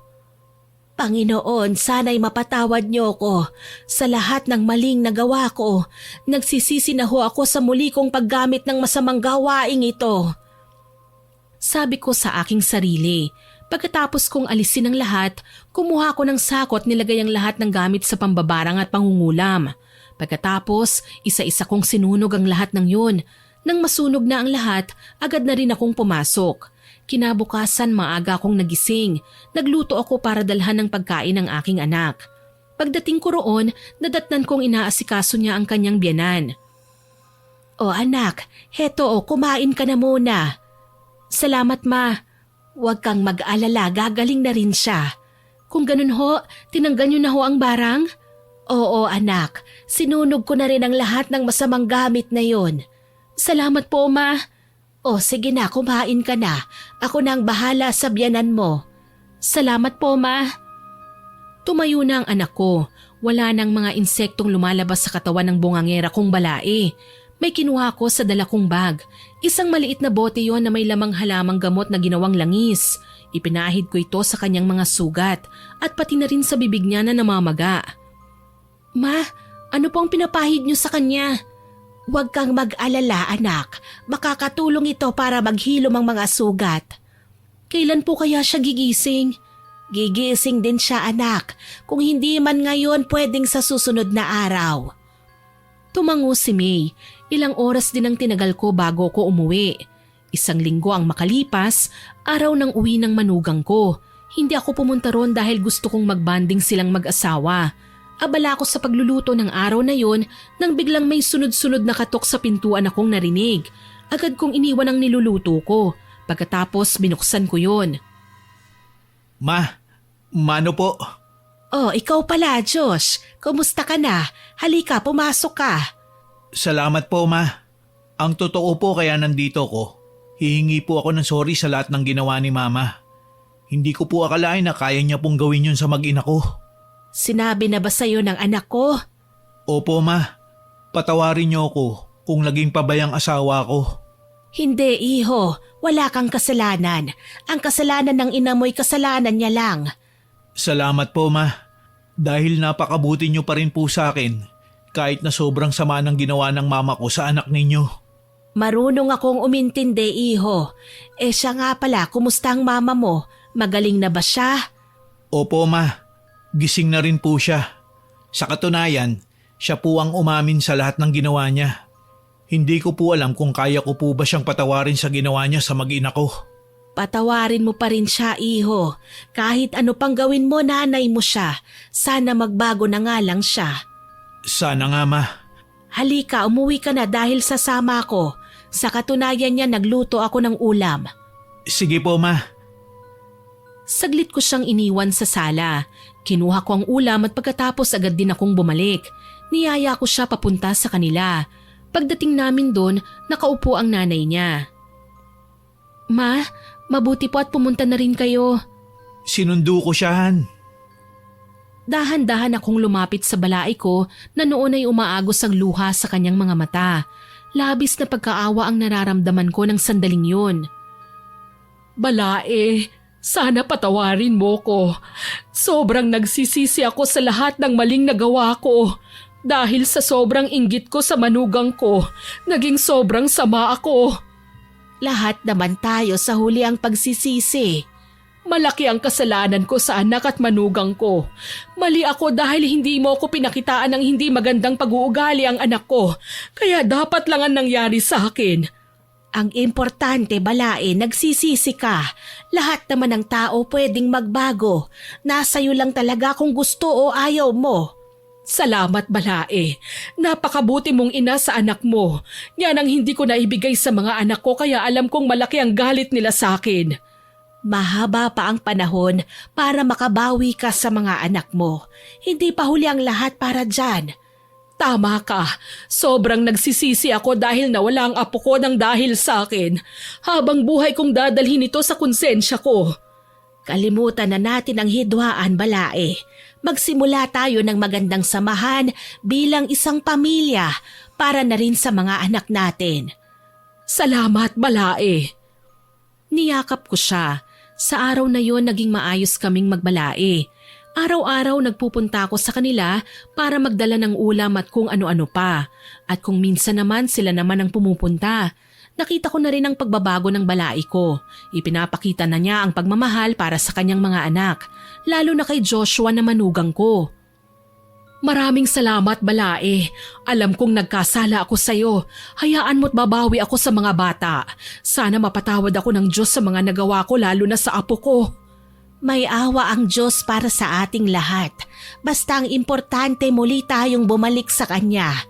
Panginoon, sana'y mapatawad niyo ko sa lahat ng maling nagawa ko. Nagsisisi na ho ako sa muli kong paggamit ng masamang gawaing ito. Sabi ko sa aking sarili. Pagkatapos kong alisin ang lahat, kumuha ko ng sako at nilagay ang lahat ng gamit sa pambabarang at pangungulam. Pagkatapos, isa-isa kong sinunog ang lahat ng yun. Nang masunog na ang lahat, agad na rin akong pumasok. Kinabukasan maaga akong nagising. Nagluto ako para dalhan ng pagkain ng aking anak. Pagdating ko roon, nadatnan kong inaasikaso niya ang kanyang biyanan. O anak, heto kumain ka na muna. Salamat ma. Huwag kang mag-alala, gagaling na rin siya. Kung ganun ho, tinanggal niyo na ho ang barang? Oo anak, sinunog ko na rin ang lahat ng masamang gamit na yon. Salamat po ma. O sige na, kumain ka na. Ako na ang bahala sa biyanan mo. Salamat po ma. Tumayo na ang anak ko. Wala nang mga insektong lumalabas sa katawan ng bungangera kong balae. May kinuha ko sa dala kong bag. Isang maliit na bote yon na may lamang halamang gamot na ginawang langis. Ipinahid ko ito sa kanyang mga sugat at pati na rin sa bibig niya na namamaga. Ma, ano po ang pinapahid niyo sa kanya? Huwag kang mag-alala anak. Makakatulong ito para maghilom ang mga sugat. Kailan po kaya siya gigising? Gigising din siya anak. Kung hindi man ngayon, pwedeng sa susunod na araw. Tumango si May. Ilang oras din ang tinagal ko bago ko umuwi. Isang linggo ang makalipas, araw ng uwi ng manugang ko. Hindi ako pumunta ron dahil gusto kong magbanding silang mag-asawa. Abala ko sa pagluluto ng araw na yon nang biglang may sunod-sunod na katok sa pintuan akong narinig. Agad kong iniwan ang niluluto ko. Pagkatapos binuksan ko yon. Mano po? Oh, ikaw pala, Josh. Kumusta ka na? Halika, pumasok ka. Salamat po ma. Ang totoo po kaya nandito ko. Hihingi po ako ng sorry sa lahat ng ginawa ni mama. Hindi ko po akalain na kaya niya pong gawin yun sa mag-ina ko. Sinabi na ba sa'yo ng anak ko? Opo ma, patawarin niyo ako kung naging pabayang asawa ko. Hindi iho, wala kang kasalanan. Ang kasalanan ng ina mo'y kasalanan niya lang. Salamat po ma, dahil napakabuti niyo pa rin po sa akin kahit na sobrang sama ng ginawa ng mama ko sa anak ninyo. Marunong akong umintindi iho. Siya nga pala, kumusta ang mama mo? Magaling na ba siya? Opo ma. Gising na rin po siya. Sa katunayan, siya po ang umamin sa lahat ng ginawa niya. Hindi ko po alam kung kaya ko po ba siyang patawarin sa ginawa niya sa mag-ina ko. Patawarin mo pa rin siya, iho. Kahit ano pang gawin mo, nanay mo siya. Sana magbago na nga lang siya. Sana nga ma. Halika, umuwi ka na dahil sasama ko. Sa katunayan niya, nagluto ako ng ulam. Sige po ma. Saglit ko siyang iniwan sa sala. Kinuha ko ang ulam at pagkatapos agad din akong bumalik. Niyaya ko siya papunta sa kanila. Pagdating namin doon, nakaupo ang nanay niya. Ma, mabuti po at pumunta na rin kayo. Sinundo ko siya, Han. Dahan-dahan akong lumapit sa balai ko na noon ay umaagos ang luha sa kanyang mga mata. Labis na pagkaawa ang nararamdaman ko ng sandaling yun. Balae, sana patawarin mo ko. Sobrang nagsisisi ako sa lahat ng maling nagawa ko. Dahil sa sobrang inggit ko sa manugang ko, naging sobrang sama ako. Lahat naman tayo sa huli ang pagsisisi. Malaki ang kasalanan ko sa anak at manugang ko. Mali ako dahil hindi mo ako pinakitaan ng hindi magandang pag-uugali ang anak ko. Kaya dapat lang ang nangyari sa akin. Ang importante, Balae, nagsisisi ka. Lahat naman ng tao pwedeng magbago. Nasa iyo lang talaga kung gusto o ayaw mo. Salamat, Balae. Napakabuti mong ina sa anak mo. Yan ang hindi ko naibigay sa mga anak ko kaya alam kong malaki ang galit nila sa akin. Mahaba pa ang panahon para makabawi ka sa mga anak mo. Hindi pa huli ang lahat para dyan. Tama ka. Sobrang nagsisisi ako dahil nawala ang apo ko ng dahil sa akin. Habang buhay kong dadalhin ito sa konsensya ko. Kalimutan na natin ang hidwaan, Balae. Magsimula tayo ng magandang samahan bilang isang pamilya para na rin sa mga anak natin. Salamat, Balae. Niyakap ko siya. Sa araw na yon naging maayos kaming magbalae. Araw-araw nagpupunta ako sa kanila para magdala ng ulam at kung ano-ano pa. At kung minsan naman sila naman ang pumupunta. Nakita ko na rin ang pagbabago ng balai ko. Ipinapakita na niya ang pagmamahal para sa kanyang mga anak, lalo na kay Joshua na manugang ko. Maraming salamat, Balae. Alam kong nagkasala ako sa iyo. Hayaan mo't babawi ako sa mga bata. Sana mapatawad ako ng Diyos sa mga nagawa ko lalo na sa apo ko. May awa ang Diyos para sa ating lahat. Basta ang importante muli tayong bumalik sa Kanya.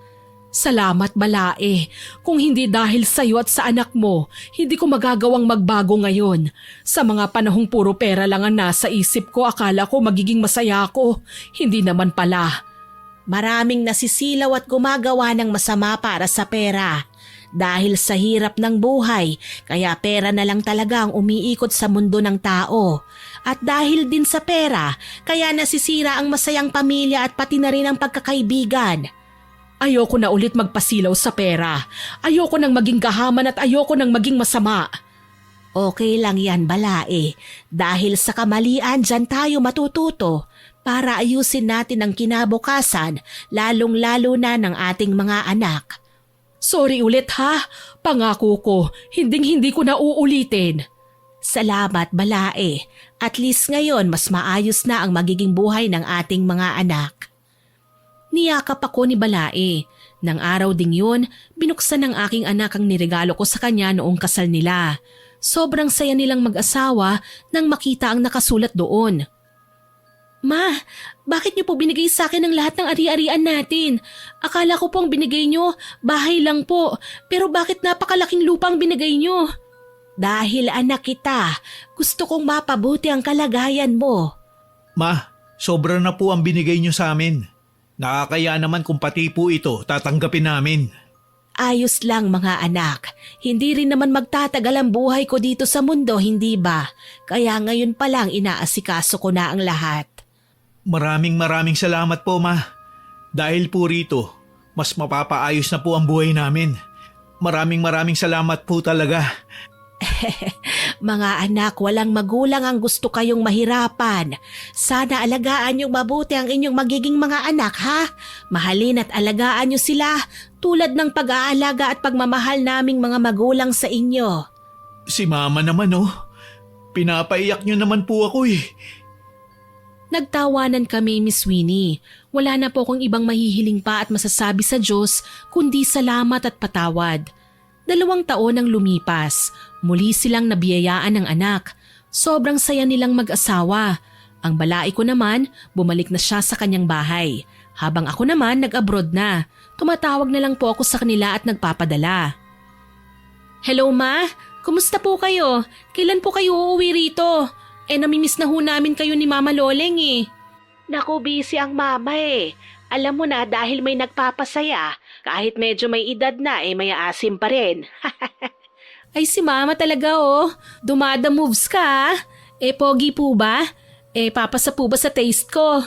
Salamat, Balae. Kung hindi dahil sa iyo at sa anak mo, hindi ko magagawang magbago ngayon. Sa mga panahong puro pera lang ang nasa isip ko, akala ko magiging masaya ako. Hindi naman pala. Maraming nasisilaw at gumagawa ng masama para sa pera. Dahil sa hirap ng buhay, kaya pera na lang talaga ang umiikot sa mundo ng tao. At dahil din sa pera, kaya nasisira ang masayang pamilya at pati na rin ang pagkakaibigan. Ayoko na ulit magpasilaw sa pera. Ayoko nang maging gahaman at ayoko nang maging masama. Okay lang yan, Balae. Dahil sa kamalian, dyan tayo matututo para ayusin natin ang kinabukasan, lalong-lalo na ng ating mga anak. Sorry ulit ha. Pangako ko, hinding-hindi ko na uulitin. Salamat, Balae. At least ngayon mas maayos na ang magiging buhay ng ating mga anak. Niyakap ako ni Balae. Nang araw ding yun, binuksan ng aking anak ang niregalo ko sa kanya noong kasal nila. Sobrang saya nilang mag-asawa nang makita ang nakasulat doon. Ma, bakit niyo po binigay sa akin ang lahat ng ari-arian natin? Akala ko pong binigay niyo, bahay lang po. Pero bakit napakalaking lupa ang binigay niyo? Dahil anak kita, gusto kong mapabuti ang kalagayan mo. Ma, sobra na po ang binigay niyo sa amin. Nakakaya naman kung pati po ito tatanggapin namin. Ayos lang mga anak. Hindi rin naman magtatagal ang buhay ko dito sa mundo, hindi ba? Kaya ngayon pa lang inaasikaso ko na ang lahat. Maraming salamat po, Ma. Dahil po rito, mas mapapaayos na po ang buhay namin. Maraming salamat po talaga. Mga anak, walang magulang ang gusto kayong mahirapan. Sana alagaan niyong mabuti ang inyong magiging mga anak, ha? Mahalin at alagaan niyo sila tulad ng pag-aalaga at pagmamahal naming mga magulang sa inyo. Si Mama naman, oh. Pinapaiyak niyo naman po ako eh. Nagtawanan kami, Miss Winnie. Wala na po akong ibang mahihiling pa at masasabi sa Diyos kundi salamat at patawad. 2 taon ang lumipas. Muli silang nabiyayaan ng anak. Sobrang saya nilang mag-asawa. Ang balai ko naman, bumalik na siya sa kanyang bahay. Habang ako naman nag-abroad na. Tumatawag na lang po ako sa kanila at nagpapadala. Hello Ma, kumusta po kayo? Kailan po kayo uuwi rito? Namimiss na ho namin kayo ni Mama Loleng eh. Naku, busy ang mama eh. Alam mo na dahil may nagpapasaya, kahit medyo may edad na may asim pa rin. Ay si Mama talaga oh, dumada moves ka ah. Pogi po ba? Papasa po ba sa taste ko?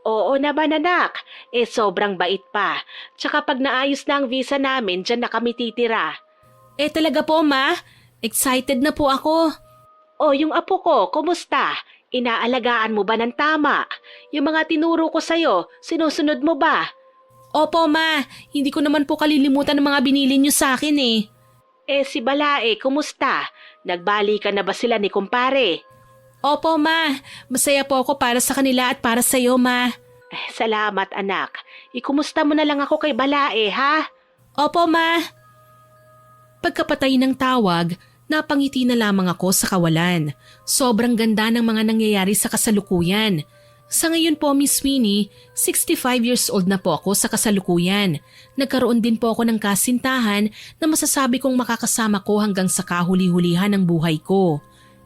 Oo naman anak, sobrang bait pa. Tsaka pag naayos na ang visa namin, dyan na kami titira. Talaga po Ma, excited na po ako. Yung apo ko, kumusta? Inaalagaan mo ba ng tama? Yung mga tinuro ko sa'yo, sinusunod mo ba? Opo Ma, hindi ko naman po kalilimutan ng mga binili niyo sa akin eh. Si Balae, kumusta? Nagbalikan na ba sila ni kumpare? Opo Ma, masaya po ako para sa kanila at para sa'yo Ma. Salamat anak. Ikumusta mo na lang ako kay Balae ha? Opo Ma. Pagkapatay ng tawag, napangiti na lamang ako sa kawalan. Sobrang ganda ng mga nangyayari sa kasalukuyan. Sa ngayon po, Miss Winnie, 65 years old na po ako sa kasalukuyan. Nagkaroon din po ako ng kasintahan na masasabi kong makakasama ko hanggang sa kahuli-hulihan ng buhay ko.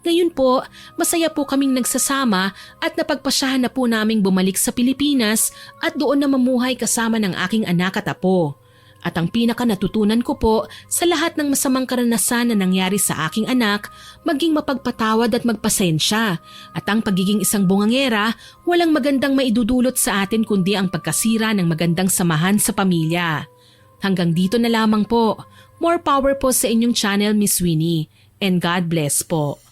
Ngayon po, masaya po kaming nagsasama at napagpasyahan na po naming bumalik sa Pilipinas at doon na mamuhay kasama ng aking anak at apo. At ang pinaka natutunan ko po sa lahat ng masamang karanasan na nangyari sa aking anak, maging mapagpatawad at magpasensya. At ang pagiging isang bungangera, walang magandang maidudulot sa atin kundi ang pagkasira ng magandang samahan sa pamilya. Hanggang dito na lamang po. More power po sa inyong channel, Miss Winnie. And God bless po.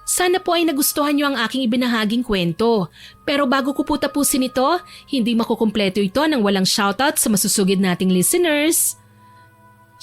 Sana po ay nagustuhan niyo ang aking ibinahaging kwento. Pero bago ko po tapusin ito, hindi makukumpleto ito nang walang shoutout sa masusugid nating listeners.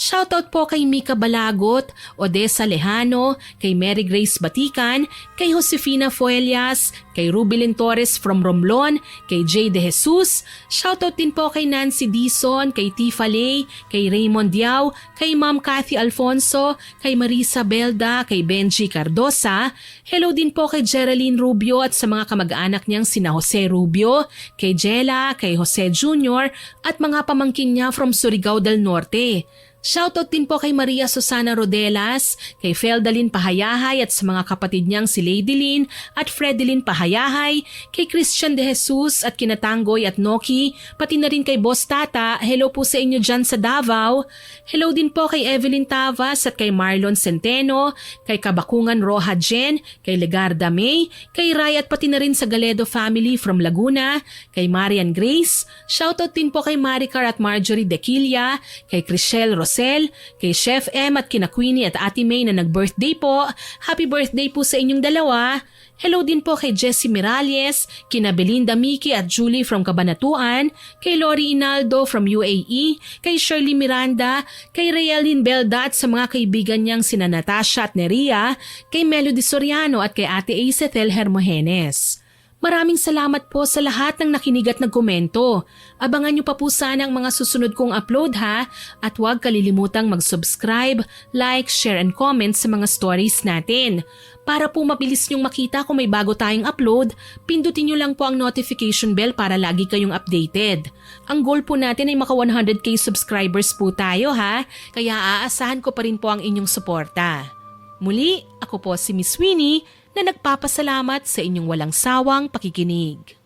Shoutout po kay Mika Balagot, Odessa Lejano, kay Mary Grace Batican, kay Josefina Fuelias, kay Rubilin Torres from Romblon, kay Jay De Jesus. Shoutout din po kay Nancy Dison, kay Tifa Lay, kay Raymond Diao, kay Ma'am Cathy Alfonso, kay Marisa Belda, kay Benji Cardosa. Hello din po kay Geraldine Rubio at sa mga kamag-anak niyang sina Jose Rubio, kay Jella, kay Jose Jr. at mga pamangkin niya from Surigao del Norte. Shoutout din po kay Maria Susana Rodelas, kay Feldalin Pahayahay at sa mga kapatid niyang si Lady Lynn at Fredelyn Pahayahay, kay Christian De Jesus at kina Tangoy at Noki, pati na rin kay Boss Tata. Hello po sa inyo dyan sa Davao. Hello din po kay Evelyn Tavas at kay Marlon Centeno, kay Kabakungan Roja Jen, kay Legarda May, kay Ray at pati na rin sa Galedo family from Laguna, kay Marian Grace. Shoutout din po kay Maricar at Marjorie Dequilla, kay Chriselle Rosel, kay Chef M at kina Queenie at Ate May na nag-birthday po. Happy birthday po sa inyong dalawa. Hello din po kay Jessie Miralles, kina Belinda Miki at Julie from Cabanatuan, kay Lori Inaldo from UAE, kay Shirley Miranda, kay Realin Belda at sa mga kaibigan niyang sina Natasha at Neria, kay Melody Soriano at kay Ate Acethel Hermogenes. Maraming salamat po sa lahat ng nakinig at nagkomento. Abangan niyo pa po sana ang mga susunod kong upload ha, at huwag kalilimutang mag-subscribe, like, share and comment sa mga stories natin. Para po mabilis niyong makita kung may bago tayong upload, pindutin niyo lang po ang notification bell para lagi kayong updated. Ang goal po natin ay maka 100k subscribers po tayo ha, kaya aasahan ko pa rin po ang inyong suporta. Muli, ako po si Miss Winnie, na nagpapasalamat sa inyong walang sawang pakikinig.